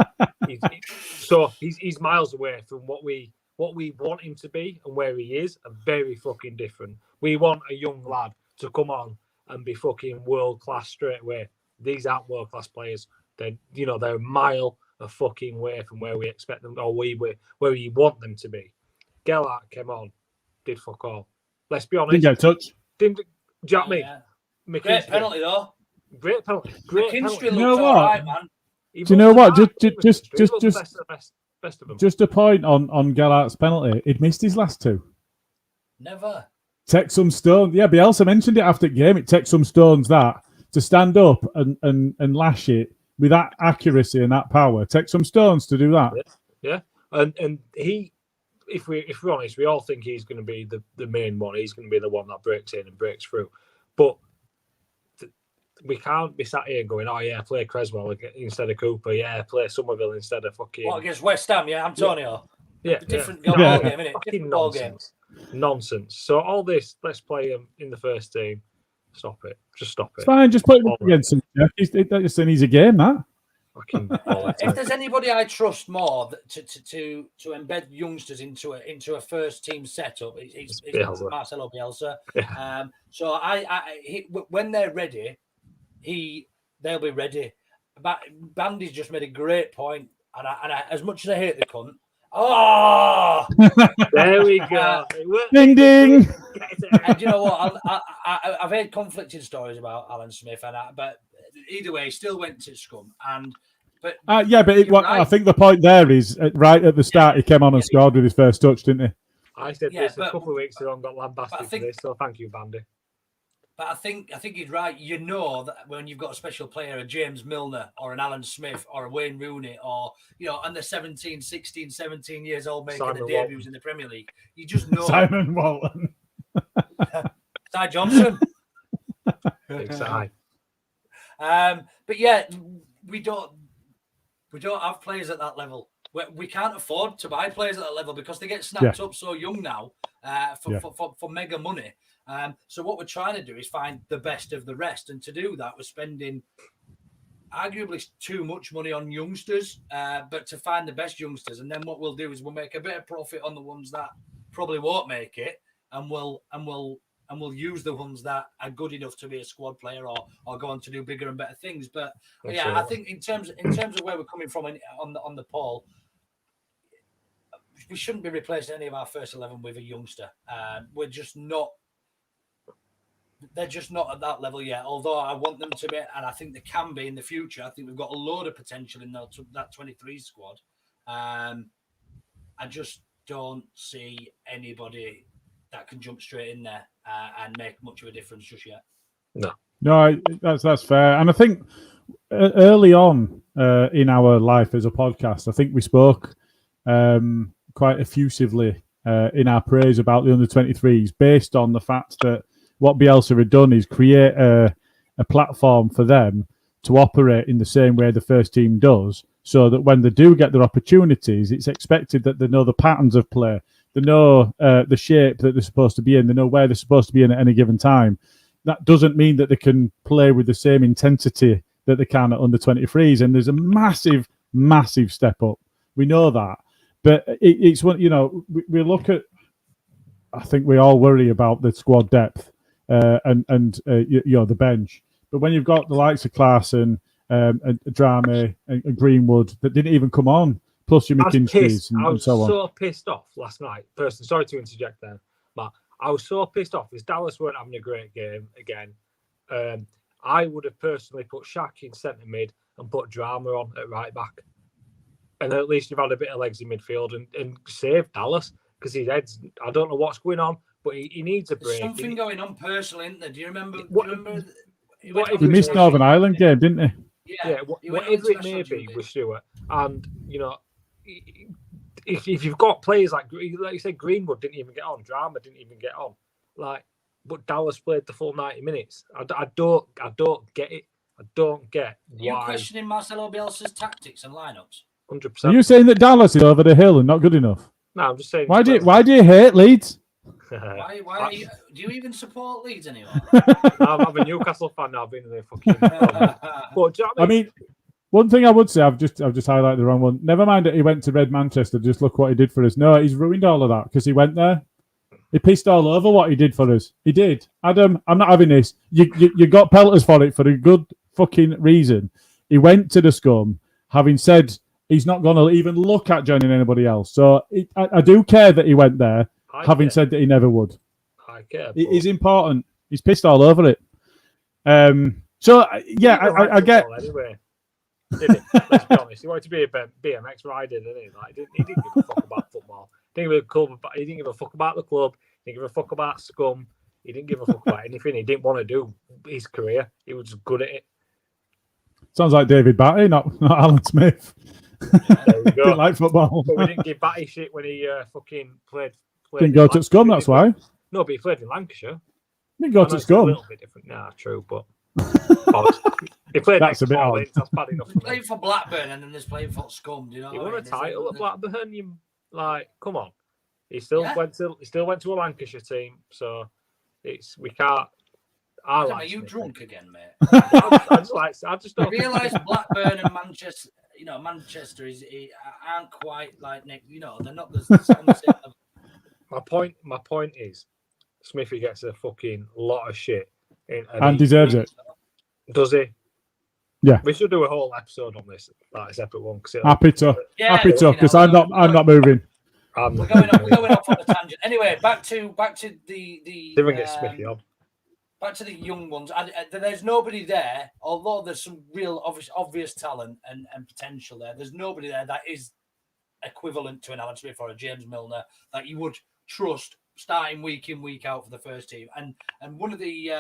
He's miles away from what we want him to be and where he is, are very fucking different. We want a young lad to come on and be fucking world class straight away. These aren't world class players. They're a mile a fucking way from where we expect them or where we want them to be. Geldart came on, did fuck all. Let's be honest. Didn't get a touch. Didn't Jack me? Yeah. Great penalty though. Great penalty. Great McKinstry penalty. looked all right, man. Do you know what? Best of them. Just a point on Gellart's penalty. He'd missed his last two. Never. Takes some stones. Yeah, Bielsa mentioned it after the game. It takes some stones that to stand up and lash it with that accuracy and that power. Takes some stones to do that. Yeah. And he, if we're honest, we all think he's going to be the main one. He's going to be the one that breaks in and breaks through. But we can't be sat here going, oh yeah, play Cresswell instead of Cooper. Yeah, play Somerville instead of fucking. What, against West Ham? Yeah, Antonio. Yeah, different ball game, isn't it? Fucking Different ball game. Nonsense. So all this, let's play him in the first team. Stop it. Just stop it. It's fine. Just put him against him. It's an easy game, that. Fucking if there's anybody I trust more to embed youngsters into a first team setup, it's Marcelo Bielsa. Yeah. So when they're ready, they'll be ready. But Bandy's just made a great point, and I as much as I hate the cunt. Oh, there we go. Ding ding. And you know what? I've heard conflicting stories about Alan Smith, but either way, he still went to Scum. I think the point there is right at the start he came on and scored with his first touch, didn't he? I said this a couple of weeks ago and got lambasted for this, so thank you, Bandy. But I think he's right. You know that when you've got a special player, a James Milner or an Alan Smith or a Wayne Rooney or, and they're 17, 16, 17 years old making Simon the debuts Walton. in the Premier League, you just know. Simon Walton. Ty Johnson. Big Si. But yeah, we don't have players at that level. we can't afford to buy players at that level because they get snapped Yeah. up so young now for mega money. So what we're trying to do is find the best of the rest, and to do that, we're spending arguably too much money on youngsters, but to find the best youngsters. And then what we'll do is we'll make a bit of profit on the ones that probably won't make it, and we'll use the ones that are good enough to be a squad player or go on to do bigger and better things. But yeah, I think in terms of where we're coming from on the poll, we shouldn't be replacing any of our first 11 with a youngster. We're just not. They're just not at that level yet, although I want them to be, and I think they can be in the future. I think we've got a load of potential in that 23 squad. I just don't see anybody that can jump straight in there and make much of a difference just yet. No, that's fair. And I think early on in our life as a podcast, I think we spoke quite effusively in our praise about the under-23s based on the fact that what Bielsa had done is create a platform for them to operate in the same way the first team does, so that when they do get their opportunities, it's expected that they know the patterns of play, they know the shape that they're supposed to be in, they know where they're supposed to be in at any given time. That doesn't mean that they can play with the same intensity that they can at under-23s, and there's a massive, massive step up. We know that. But it's what, we look at, I think we all worry about the squad depth. And the bench, but when you've got the likes of Clarkson, Drame, and Greenwood that didn't even come on, plus your McKinstry's I was so on. so pissed off last night. Person, sorry to interject there, but I was so pissed off because Dallas weren't having a great game again. I would have personally put Shaq in centre mid and put Drama on at right back, and at least you've had a bit of legs in midfield and saved Dallas because his head's. I don't know what's going on. But he needs a break. There's something going on personally, isn't there? Do you remember? He missed Northern Ireland game, didn't he? Yeah. Whatever it may be with Stewart, and if you've got players like you said, Greenwood didn't even get on, Drama didn't even get on, but Dallas played the full 90 minutes. I don't get it. I don't get why. Are you questioning Marcelo Bielsa's tactics and lineups? 100%. Are you saying that Dallas is over the hill and not good enough? No, I'm just saying. Why do you hate Leeds? Why do you even support Leeds anymore? I'm a Newcastle fan now. I've been in there fucking. But do you know what I mean? One thing I would say, I've just highlighted the wrong one. Never mind that he went to Red Manchester. Just look what he did for us. No, he's ruined all of that because he went there. He pissed all over what he did for us. He did. Adam, I'm not having this. You got pelters for it for a good fucking reason. He went to the scum, having said he's not going to even look at joining anybody else. So I do care that he went there. Having said that he never would. I care. It is important. He's pissed all over it. So, yeah, I get... Anyway, didn't he? Let's be honest. He wanted to be a BMX rider, didn't he? He didn't give a fuck about football. He didn't give a fuck about the club. He didn't give a fuck about scum. He didn't give a fuck about anything. He didn't want to do his career. He was good at it. Sounds like David Batty, not Alan Smith. There we go. Didn't like football. But we didn't give Batty shit when he fucking played. Didn't go to Scum, that's why. No, but he played in Lancashire. Didn't go to Scum. A little bit different. Nah, true, but he played. That's a bit odd. That's bad enough. He played for Blackburn and then there's playing for Scum. Do you know? He won a title at Blackburn. You come on. He still went to a Lancashire team, so we can't. Are you drunk again, mate? I just don't realise Blackburn and Manchester. Manchester aren't quite like Nick. They're not the same level. My point is, Smithy gets a fucking lot of shit, and deserves it. Does he? Yeah. We should do a whole episode on this, a separate one. Happy to, because I'm not moving. We're going off on a tangent. Anyway, back to the. Didn't get Smithy on. Back to the young ones. There's nobody there, although there's some real obvious talent and potential there. There's nobody there that is equivalent to an Alan Smith or a James Milner that you would trust starting week in, week out for the first team. And one of the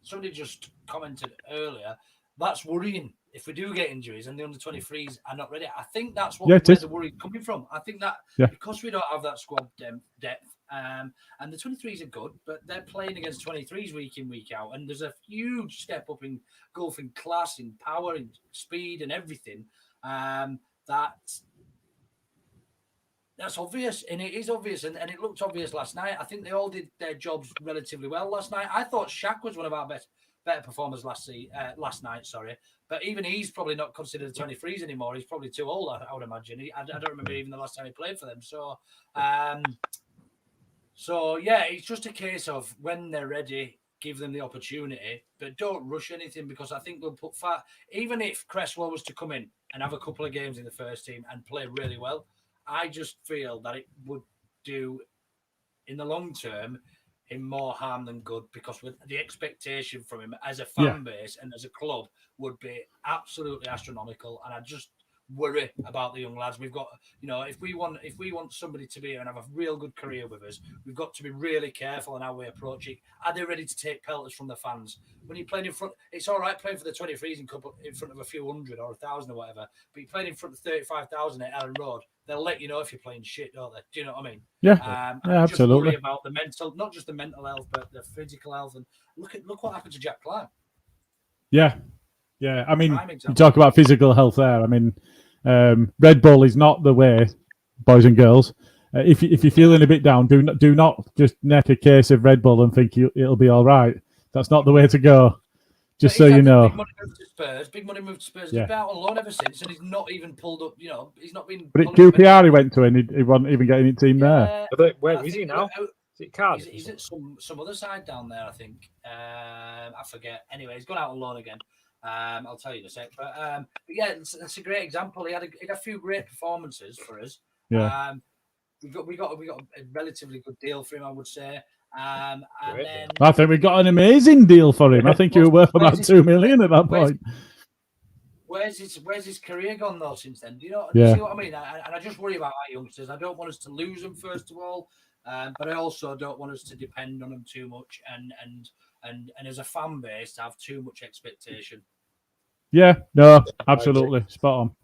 somebody just commented earlier, that's worrying if we do get injuries and the under-23s are not ready. I think that's where the worry coming from. I think that because we don't have that squad depth, and the 23s are good, but they're playing against 23s week in, week out, and there's a huge step up in golf in class, in power, in speed, and everything. That That's obvious, and it is obvious, and it looked obvious last night. I think they all did their jobs relatively well last night. I thought Shaq was one of our better performers last night. Sorry, but even he's probably not considered the 23s anymore. He's probably too old, I would imagine. I don't remember even the last time he played for them. So yeah, it's just a case of when they're ready, give them the opportunity, but don't rush anything, because I think we'll put far. Even if Cresswell was to come in and have a couple of games in the first team and play really well, I just feel that it would do, in the long term, him more harm than good, because with the expectation from him as a fan base and as a club would be absolutely astronomical. And I just worry about the young lads. We've got, if we want somebody to be here and have a real good career with us, we've got to be really careful in how we approach it. Are they ready to take pelters from the fans? When you're playing in front, it's all right playing for the 23s in front of a few hundred or 1,000 or whatever, but you're playing in front of 35,000 at Ellen Road. They'll let you know if you're playing shit, don't they? Do you know what I mean? Yeah, I just absolutely. worry about the mental, not just the mental health, but the physical health. And look what happened to Jack Clark. Yeah. I mean, you talk about physical health there. I mean, Red Bull is not the way, boys and girls. If you're feeling a bit down, do not just neck a case of Red Bull and think it'll be all right. That's not the way to go. Just so you know. Big money moved to Spurs. He's been out on loan ever since, and he's not even pulled up. He's not been. But QPR he went to, and he wasn't even getting a team there. Where is he now? Is it Cardiff? He's at some other side down there, I think. I forget. Anyway, he's gone out on loan again. I'll tell you in a sec. But yeah, that's a great example. He had a few great performances for us. Yeah. We got a relatively good deal for him, I would say. And then I think we got an amazing deal for him. I think he was worth about 2 million at that point. Where's his career gone though since then? Do you see what I mean? And I just worry about our youngsters. I don't want us to lose them first of all, but I also don't want us to depend on them too much, and as a fan base to have too much expectation. Yeah, no, absolutely, spot on.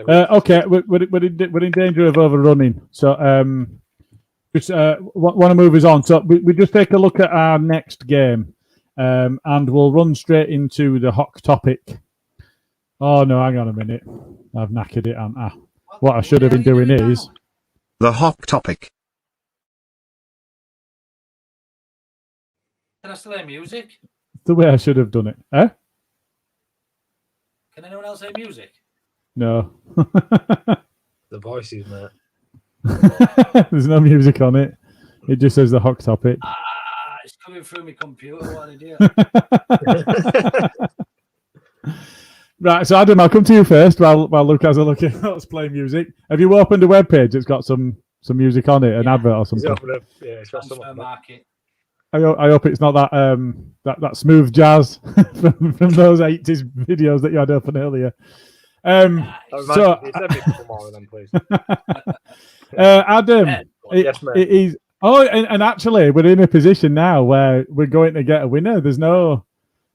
Okay, we're in danger of overrunning, so just want to move us on. So we just take a look at our next game, and we'll run straight into the hot topic. Oh no, hang on a minute, I've knackered it. What I should have been doing is the hot topic. Can I still hear music? The way I should have done it, eh? Can anyone else hear music? No. The voices, mate. There's no music on it. It just says the hot topic. It's coming through my computer. What an idiot. Right, so Adam, I'll come to you first while Luke has a look at us playing music. Have you opened a web page that's got some music on it, an advert or something? It's got some market. I hope it's not that smooth jazz from those 80s videos that you had open earlier. So, more of them, please. Adam, yes, mate. it is. Oh, and actually, we're in a position now where we're going to get a winner. There's no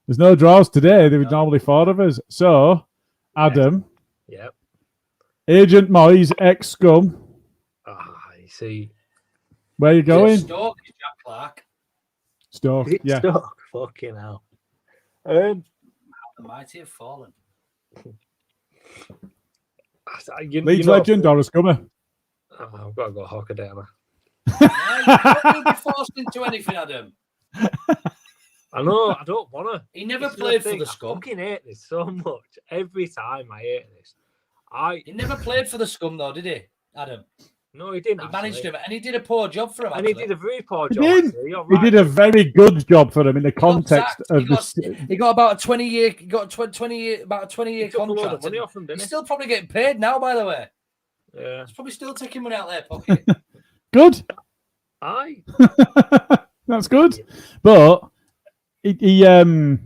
draws today. There were normally 4 of us. So, Adam, Yep. Agent Moyes, ex-Scum. You see. Where are you going? Stoke, Jack Clark. Stoke, yeah. Stoke, fucking hell. The mighty have fallen. Leeds legend or a scummer? I've got to go Hockaderma. You'll be forced into anything, Adam. I know, I don't want to. He never played for the Scum. I fucking hate this so much. Every time I hate this. He never played for the Scum, though, did he, Adam? No, he didn't. He managed him, and he did a poor job for him. And he did a very poor job. He did a very good job for him in the context of he got about a 20-year. He got about a 20-year contract. Money off him, didn't he? He's still probably getting paid now, by the way. Yeah, he's probably still taking money out of their pocket. Good. Aye. That's good, but he did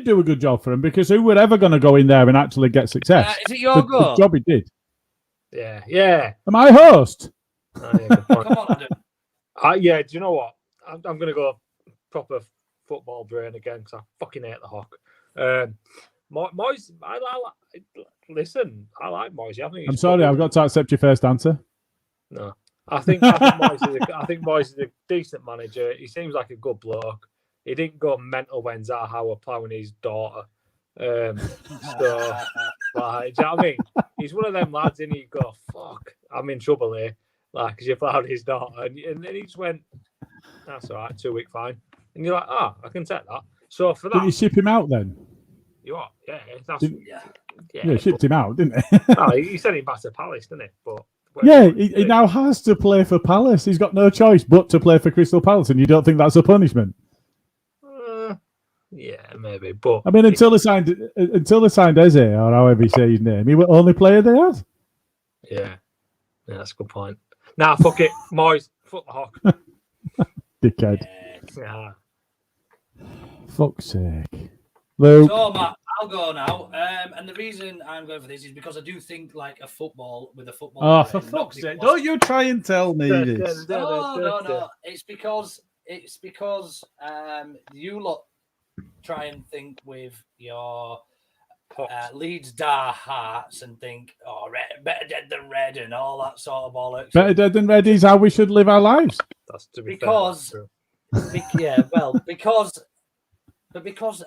do a good job for him, because who were ever going to go in there and actually get success? Is it your goal? The job he did. Yeah. Am I host? Oh, yeah, good point. Come on, Adam. Yeah, do you know what? I'm going to go proper football brain again, because I fucking hate the Hawk. Moyes, listen, I like Moyes. I'm sorry, I've got to accept your first answer. No. I think Moyes is a decent manager. He seems like a good bloke. He didn't go mental when Zaha were ploughing his daughter. So Like, do you know what I mean? He's one of them lads, and he go, "Fuck, I'm in trouble here." Like, because you found his daughter, and then he just went, "That's all right, 2-week fine." And you're like, "Ah, I can take that." So for that, Didn't you ship him out then? you are, yeah, that's Yeah, shipped him out, didn't he? Oh, he sent him back to Palace, didn't he? But yeah, he now has to play for Palace. He's got no choice but to play for Crystal Palace, and you don't think that's a punishment? Yeah, maybe. But I mean, until they signed Eze, or however you say his name, he was the only player they had. Yeah, that's a good point. Nah, fuck it, Moyes, fuck the Hawk. Dickhead. Yeah. Fuck's sake. Luke. So, Matt, I'll go now. And the reason I'm going for this is because I do think like a football with a football. Oh, for fuck's sake! Don't you try and tell me this. No. It's because you lot try and think with your Leeds hearts and think, oh, better dead than red and all that sort of bollocks. Better dead than red is how we should live our lives. That's to be because, fair, because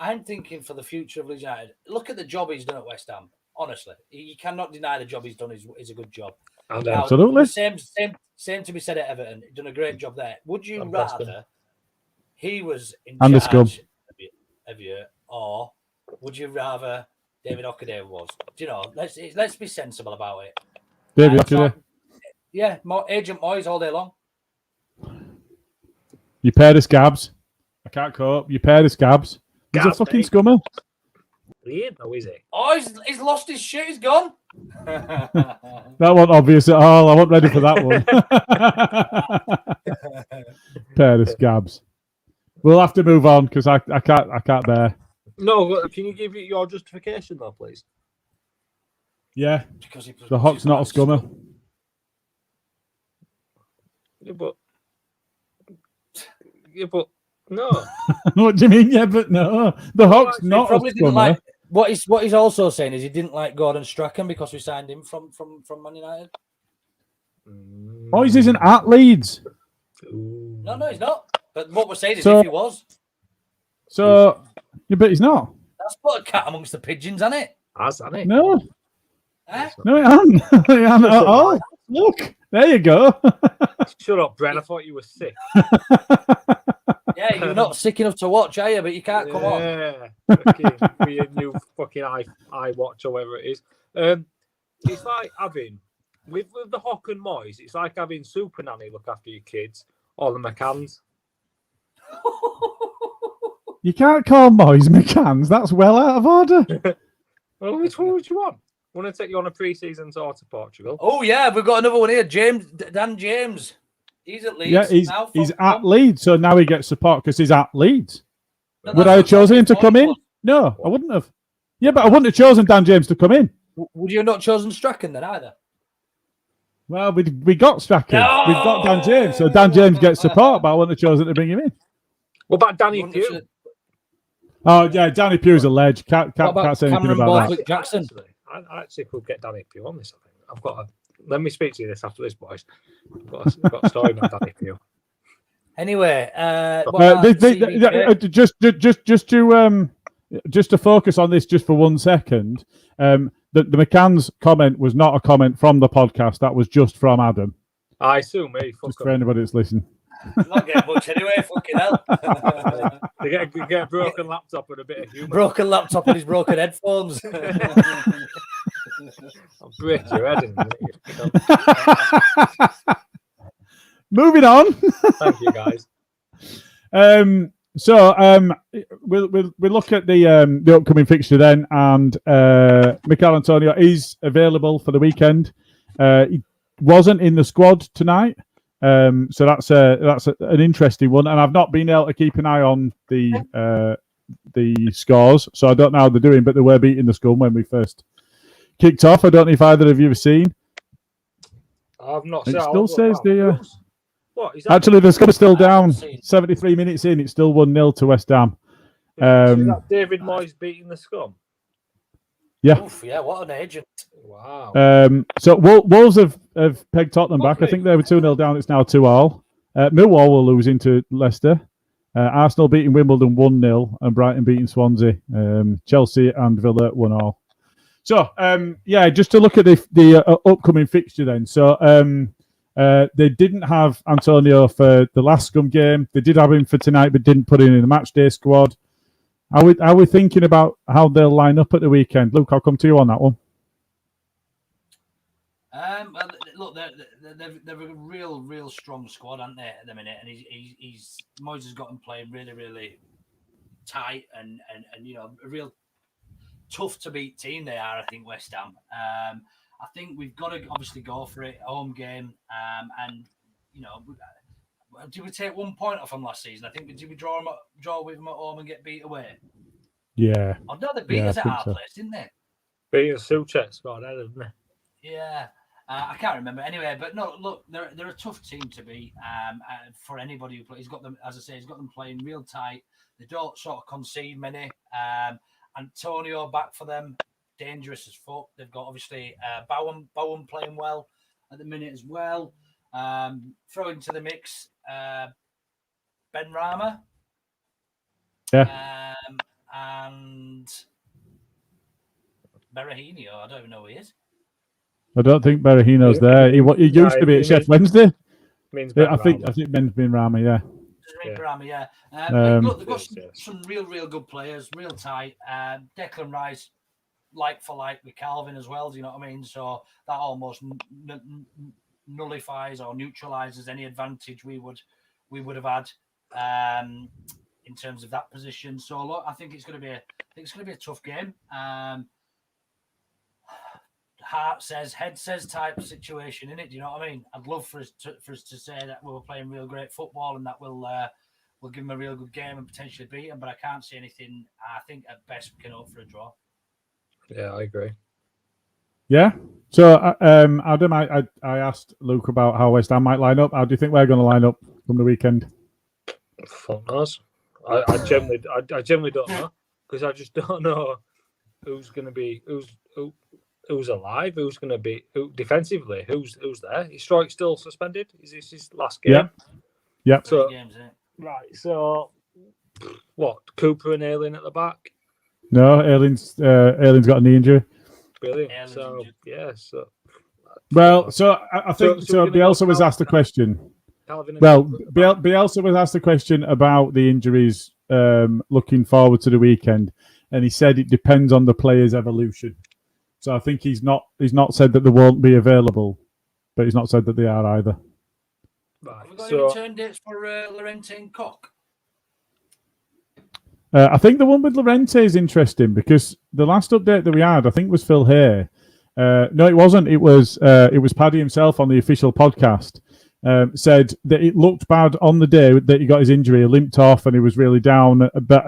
I'm thinking for the future of Leeds United. Look at the job he's done at West Ham. Honestly, you cannot deny the job he's done is a good job. Now, absolutely. Same to be said at Everton. He's done a great job there. Would you rather he was in and charge of you, or would you rather David Ockadale was? Do you know? Let's be sensible about it. David Ockadale. Yeah, Agent Moyes all day long. You pair the scabs. I can't cope. You pair the scabs. He's a fucking scummer. He ain't, though, is he? Oh, he's lost his shit. He's gone. That wasn't obvious at all. I wasn't ready for that one. Pair the scabs. We'll have to move on because I can't bear. No, can you give your justification though, please? Yeah, because the Hawk's not a scummer. Yeah, but no. What do you mean? Yeah, but no. The Hawk's not a scummer. What he's also saying is he didn't like Gordon Strachan because we signed him from Man United. Moyes isn't at Leeds. No, he's not. But what we're saying is if he was. So, yeah, but he's not. That's put a cat amongst the pigeons, hasn't it? Hasn't it? No. Eh? No, it hasn't. It hasn't at all. Look, there you go. Shut up, Brent. I thought you were sick. Yeah, you're not sick enough to watch, are you? But you can't come on. Yeah. Okay. For your new fucking eye watch or whatever it is. It's like having with the Hawk and Moyes, it's like having Super Nanny look after your kids or the McCanns. You can't call Moyes McCanns. That's well out of order. Well, which one would you want? Want to take you on a pre-season tour to Portugal? Oh yeah, we've got another one here. Dan James. He's at Leeds. Yeah, he's at Leeds, so now he gets support because he's at Leeds. No, would I have chosen him to come in? No, I wouldn't have. Yeah, but I wouldn't have chosen Dan James to come in. Would you have not chosen Strachan then either? Well, we got Strachan. No! We've got Dan James, so Dan James gets support, but I wouldn't have chosen to bring him in. What about Danny Pugh? Oh yeah, Danny Pugh's a ledge. Can't say anything about that. Jackson. I actually could get Danny Pugh on this. I think I've got. Let me speak to you this after this, boys. I've got a story about Danny Pugh. Anyway, just to focus on this just for 1 second. The McCann's comment was not a comment from the podcast. That was just from Adam. I assume, just for anybody that's listening. Not getting much anyway, fucking hell. They get a broken laptop and a bit of humour. Broken laptop and his broken headphones. I'll break your head in a minute. Moving on. Thank you, guys. We'll look at the upcoming fixture then, and Mikel Antonio is available for the weekend. He wasn't in the squad tonight. So that's an interesting one, and I've not been able to keep an eye on the scores, so I don't know how they're doing. But they were beating the Scum when we first kicked off. I don't know if either of you have seen. I've not. It still says the. What is that? Actually, the Scum is still down. 73 minutes in, it's still 1-0 to West Ham. Is that David Moyes beating the Scum? Yeah. Oof, yeah, what an agent. Wow. So Wolves have pegged Tottenham back. I think they were 2-0 down. It's now 2-2. Millwall were losing to Leicester. Arsenal beating Wimbledon 1-0 and Brighton beating Swansea. Chelsea and Villa 1-1. So, yeah, just to look at the upcoming fixture then. So, they didn't have Antonio for the last scum game. They did have him for tonight, but didn't put him in the match day squad. Are we thinking about how they'll line up at the weekend? Luke, I'll come to you on that one. Look, they're a real strong squad, aren't they, at the minute? And he's Moyes has got them playing really tight and a real tough to beat team they are. I think West Ham. I think we've got to obviously go for it. Home game, and did we take 1 point off them last season? I think did we draw with them at home and get beat away? Yeah. Oh no, they beat us at our place, didn't they? Beat us, Suchet scored, didn't they? Yeah. I can't remember anyway, but no, look, they're a tough team to beat for anybody who plays. He's got them, as I say, he's got them playing real tight. They don't sort of concede many. Antonio back for them, dangerous as fuck. They've got obviously Bowen playing well at the minute as well. Throw into the mix Ben Rama. Yeah. And Berahino, I don't even know who he is. I don't think Berahino's there. He used to be at Chef Wednesday. I think Ben's been Rama, yeah. Rama, yeah. Look, they've got some real good players, real tight. Declan Rice, like for like with Calvin as well. Do you know what I mean? So that almost nullifies or neutralizes any advantage we would have had in terms of that position. So look, I think it's going to be a tough game. Heart says, head says type situation in it. Do you know what I mean? I'd love for us to say that we were playing real great football and that we'll give them a real good game and potentially beat them. But I can't see anything. I think at best we can hope for a draw. Yeah, I agree. Yeah. So, Adam, I asked Luke about how West Ham might line up. How do you think we're going to line up from the weekend? Fuck knows. I generally don't know because I just don't know who's going to be who's alive, who's going to be defensively, who's there. Is Strike still suspended? Is this his last game? Yeah. So right. So what? Cooper and Ayling at the back. No, Ayling's got a knee injury. Brilliant. So yeah. So well, so I think so. Bielsa was asked the question. Bielsa was asked the question about the injuries looking forward to the weekend, and he said it depends on the player's evolution. So I think he's not said that they won't be available, but he's not said that they are either. Right. Have we got any return dates for Llorente and Koch? I think the one with Llorente is interesting because the last update that we had, I think, was Phil Hay. No, it wasn't. It was Paddy himself on the official podcast. Said that it looked bad on the day that he got his injury. He limped off and he was really down. But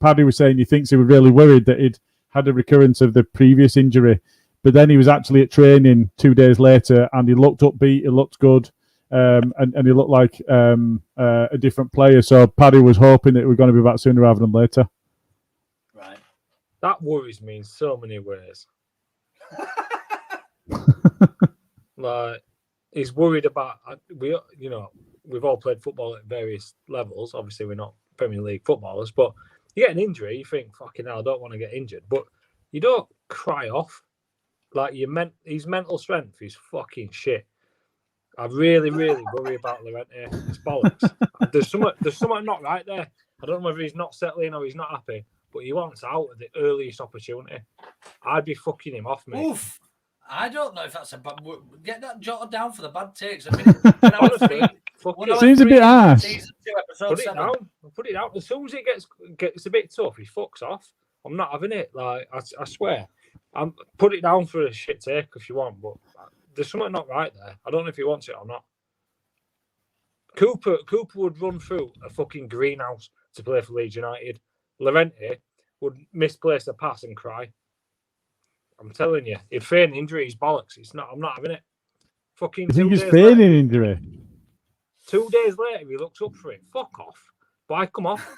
Paddy was saying he thinks he was really worried that he'd had a recurrence of the previous injury. But then he was actually at training 2 days later and he looked upbeat, he looked good, and he looked like a different player. So Paddy was hoping that we were going to be back sooner rather than later. Right. That worries me in so many ways. Like, he's worried about we've all played football at various levels. Obviously, we're not Premier League footballers, but you get an injury, you think, fucking hell, I don't want to get injured. But you don't cry off. Like, his mental strength is fucking shit. I really worry about Llorente. It's bollocks. There's something not right there. I don't know whether he's not settling or he's not happy, but he wants out at the earliest opportunity. I'd be fucking him off, mate. Oof. I don't know if that's a bad. Get that jotted down for the bad takes. I mean, it seems a bit harsh. Put it down. As soon as it gets a bit tough, he fucks off. I'm not having it. Like, I swear. Put it down for a shit take if you want, but there's something not right there. I don't know if he wants it or not. Cooper would run through a fucking greenhouse to play for Leeds United. Llorente would misplace a pass and cry. I'm telling you, he'd feign injury. He's bollocks. I'm not having it. Fucking. You think he's feigning injury? 2 days later, he looks up for it. Fuck off. Why come off?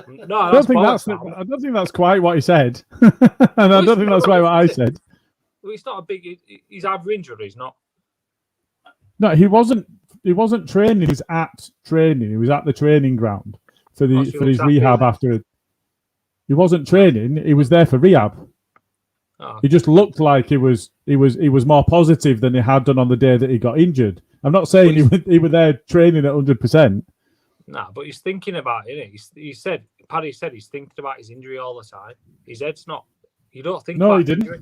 No, I don't think that's quite what he said. And I don't think that's quite what I said. Well, it's not a big. He's either injured or he's not. No, he wasn't. He wasn't training. He was at training. He was at the training ground for his rehab after. He wasn't training. He was there for rehab. Oh, He just looked like he was more positive than he had done on the day that he got injured. I'm not saying he was there training at 100%. nah, but he's thinking about it. Innit? Paddy said he's thinking about his injury all the time. His head's not. You don't think. No, about he didn't. injury.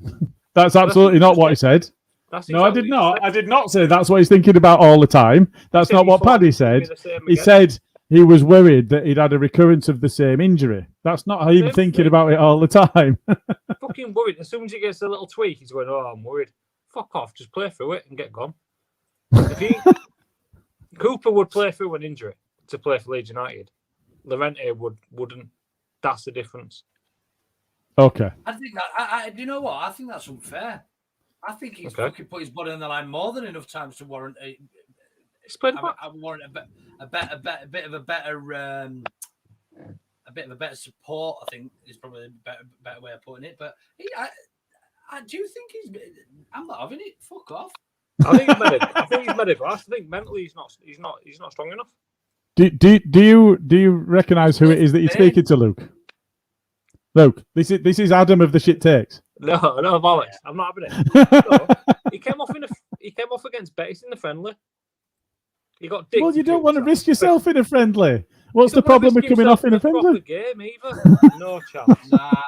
That's absolutely not what he said. That's No, I exactly did what he not. said. I did not say that's what he's thinking about all the time. That's said not he what thought Paddy it would be said. the same He again. said he was worried that he'd had a recurrence of the same injury. That's not him Same thinking thing. about it all the time. Fucking worried. As soon as he gets a little tweak, he's going, "Oh, I'm worried." Fuck off. Just play through it and get gone. Cooper would play through an injury to play for Leeds United. Llorente wouldn't. That's the difference. Okay. I think that. Do you know what? I think that's unfair. I think he's fucking put his body on the line more than enough times to warrant a. I warrant a bit of a better support. I think is probably a better way of putting it. But I do think I'm not having it. Fuck off. I think he's made it. I think mentally he's not strong enough. Do you recognise who it is that you're speaking to, Luke? Luke, this is Adam of the Shit Takes. No, Alex. I'm not having it. No, he came off against Betis in the friendly. He got dicked. Well, you don't want to risk yourself in a friendly. What's the You don't wanna problem with risk coming yourself off in a friendly? proper game either. No chance. Nah,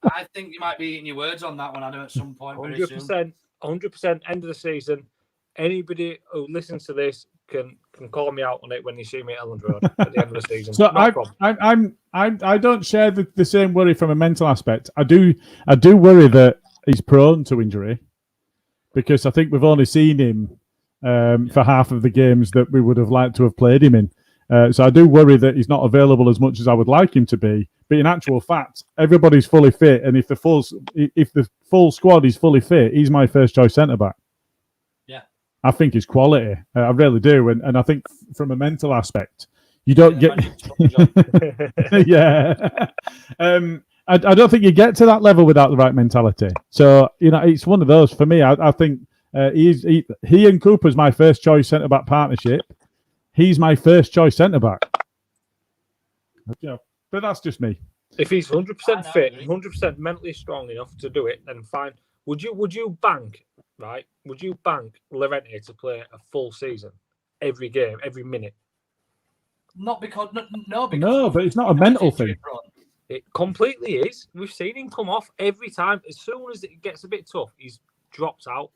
I think you might be eating your words on that one, Adam, at some point. 100%. 100%. End of the season. Anybody who listens to this can call me out on it when you see me at Elland Road at the end of the season. So I don't share the same worry from a mental aspect. I do worry that he's prone to injury because I think we've only seen him for half of the games that we would have liked to have played him in. So I do worry that he's not available as much as I would like him to be. But in actual fact, everybody's fully fit, and if the full squad is fully fit, he's my first choice centre back. Yeah, I think he's quality. I really do, and I think from a mental aspect, you don't get. Yeah. I don't think you get to that level without the right mentality. So it's one of those for me. I think he and Cooper's my first choice centre back partnership. He's my first choice centre back. But that's just me. If he's 100% fit, 100% mentally strong enough to do it, then fine. Would you bank, right? Would you bank Llorente to play a full season, every game, every minute? Not because but it's not a mental thing. It completely is. We've seen him come off every time. As soon as it gets a bit tough, he drops out.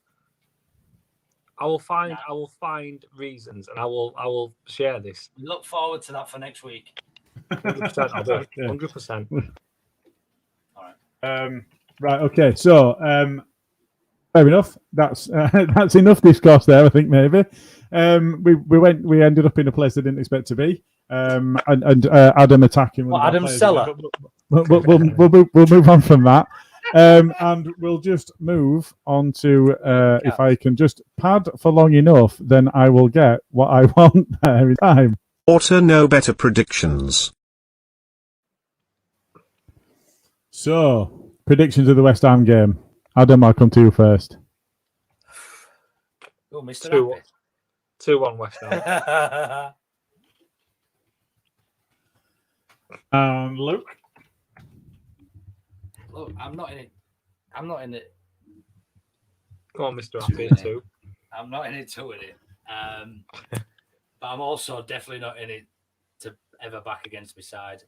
I will find reasons, and I will share this. Look forward to that for next week. 100%. I'll do it. 100%. All right. Right. Okay. So, fair enough. That's enough discourse there. I think maybe. We ended up in a place I didn't expect to be. And Adam attacking. Adam Seller. We'll move on from that. And we'll just move on to if I can just pad for long enough, then I will get what I want there in time. Auto no better predictions. So, predictions of the West Ham game. Adam, I'll come to you first. Oh, Mr. 2-1 West Ham. And Luke? Look, I'm not in it. Go on, Mr. Happy, 2. I'm not in it to win it. But I'm also definitely not in it to ever back against my side.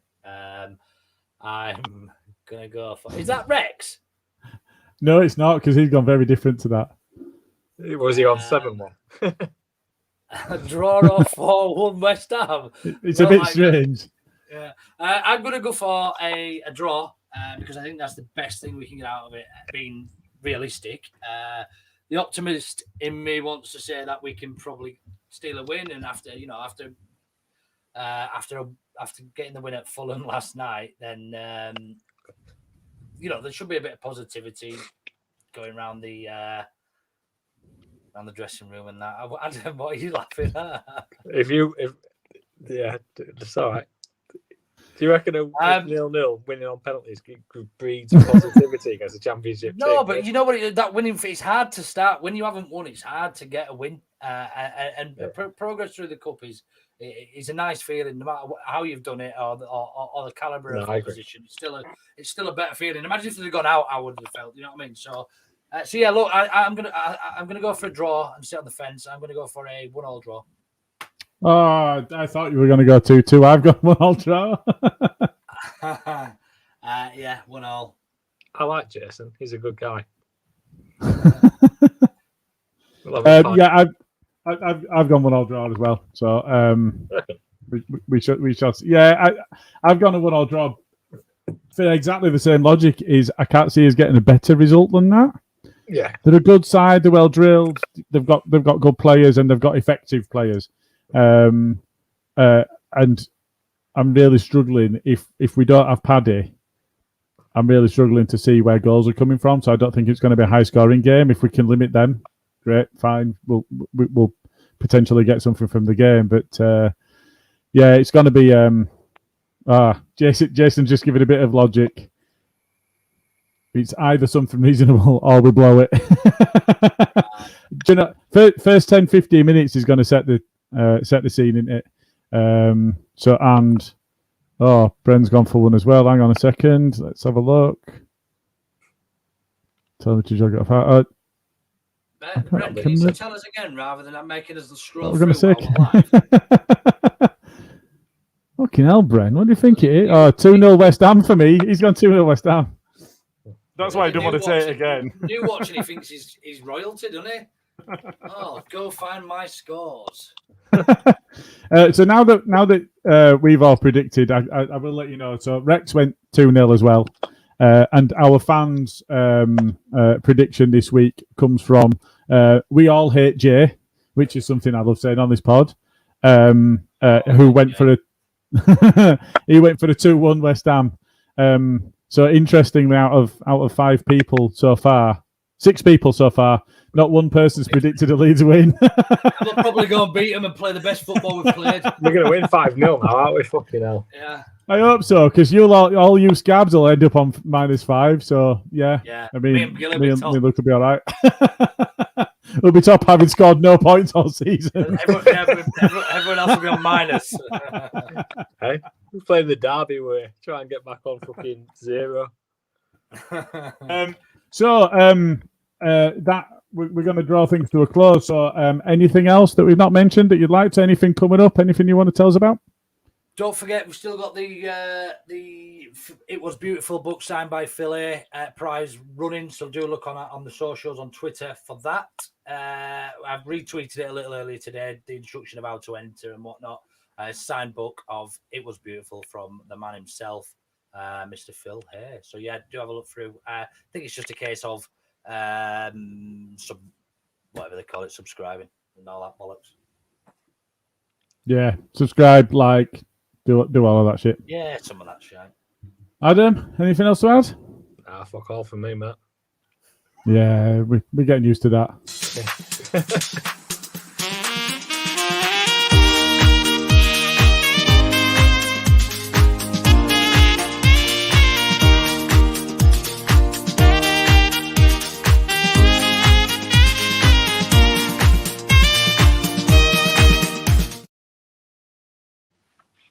I'm going to go for... Is that Rex? No, it's not, because he's gone very different to that. Was he on 7-1? A draw or 4-1 West Ham. It's a bit strange. Yeah, I'm going to go for a draw because I think that's the best thing we can get out of it, being realistic. The optimist in me wants to say that we can probably steal a win, and after getting the win at Fulham last night, then there should be a bit of positivity going around the dressing room and that. I don't know, what are you laughing at? Yeah, it's all right. Do you reckon a 0-0 winning on penalties breeds positivity against the Championship team? No, but you know what? That winning, it's hard to start. When you haven't won, it's hard to get a win. And progress through the cup is it's a nice feeling, no matter how you've done it or the caliber of opposition. It's still a better feeling. Imagine if they'd gone out, I would have felt. You know what I mean? So yeah. Look, I'm gonna go for a draw and sit on the fence. I'm gonna go for a 1-1 draw. Oh, I thought you were going to go 2-2. I've got 1-1 draw. Yeah, 1-1. I like Jason. He's a good guy. Yeah, I've gone 1-1 draw as well. So we shall. Yeah, I've gone a 1-1 draw for exactly the same logic. Is I can't see us getting a better result than that. Yeah, they're a good side. They're well drilled. They've got good players and they've got effective players. And I'm really struggling if we don't have Paddy. I'm really struggling to see where goals are coming from. So I don't think it's going to be a high scoring game. If we can limit them, great, fine. We'll potentially get something from the game. But yeah, it's going to be. Jason, just give it a bit of logic. It's either something reasonable or we blow it. Do you know, first 10-15 minutes is going to set the scene, isn't it? Bren's gone for one as well. Hang on a second. Let's have a look. Tell me to jog it off. Bren, can you tell us again rather than making us scroll through? What we're going to say. Fucking hell, Bren. What do you think it is? 2-0 West Ham for me. He's gone 2-0 West Ham. That's why I don't want to say it again. New watching, he thinks he's royalty, doesn't he? Oh, go find my scores. So now that we've all predicted, I will let you know. So Rex went 2-0 as well, and our fans' prediction this week comes from We All Hate Jay, which is something I love saying on this pod. Who went for a he went for a 2-1 West Ham. So interestingly, out of 5 people so far, 6 people so far, not one person's predicted a Leeds win. We'll probably go and beat them and play the best football we've played. We're going to win 5-0 now, aren't we? Fucking hell. Yeah. I hope so, because all you scabs will end up on -5. So yeah. I mean, me and Luke will be all right. We'll be top, having scored no points all season. Everyone else will be on minus. Hey, we play the derby way. Try and get back on fucking 0. That we're going to draw things to a close. So, anything else that we've not mentioned that you'd like to? Anything coming up? Anything you want to tell us about? Don't forget, we've still got the It Was Beautiful book signed by Philly prize running. So do look on the socials on Twitter for that. I've retweeted it a little earlier today. The instruction of how to enter and whatnot. Signed book of It Was Beautiful from the man himself, Mr. Phil Hay. So yeah, do have a look through. I think it's just a case of whatever they call it, subscribing and all that bollocks. Yeah, subscribe, like, do all of that shit. Yeah, some of that shit. Adam, anything else to add? Fuck all for me, Matt. Yeah, we're getting used to that.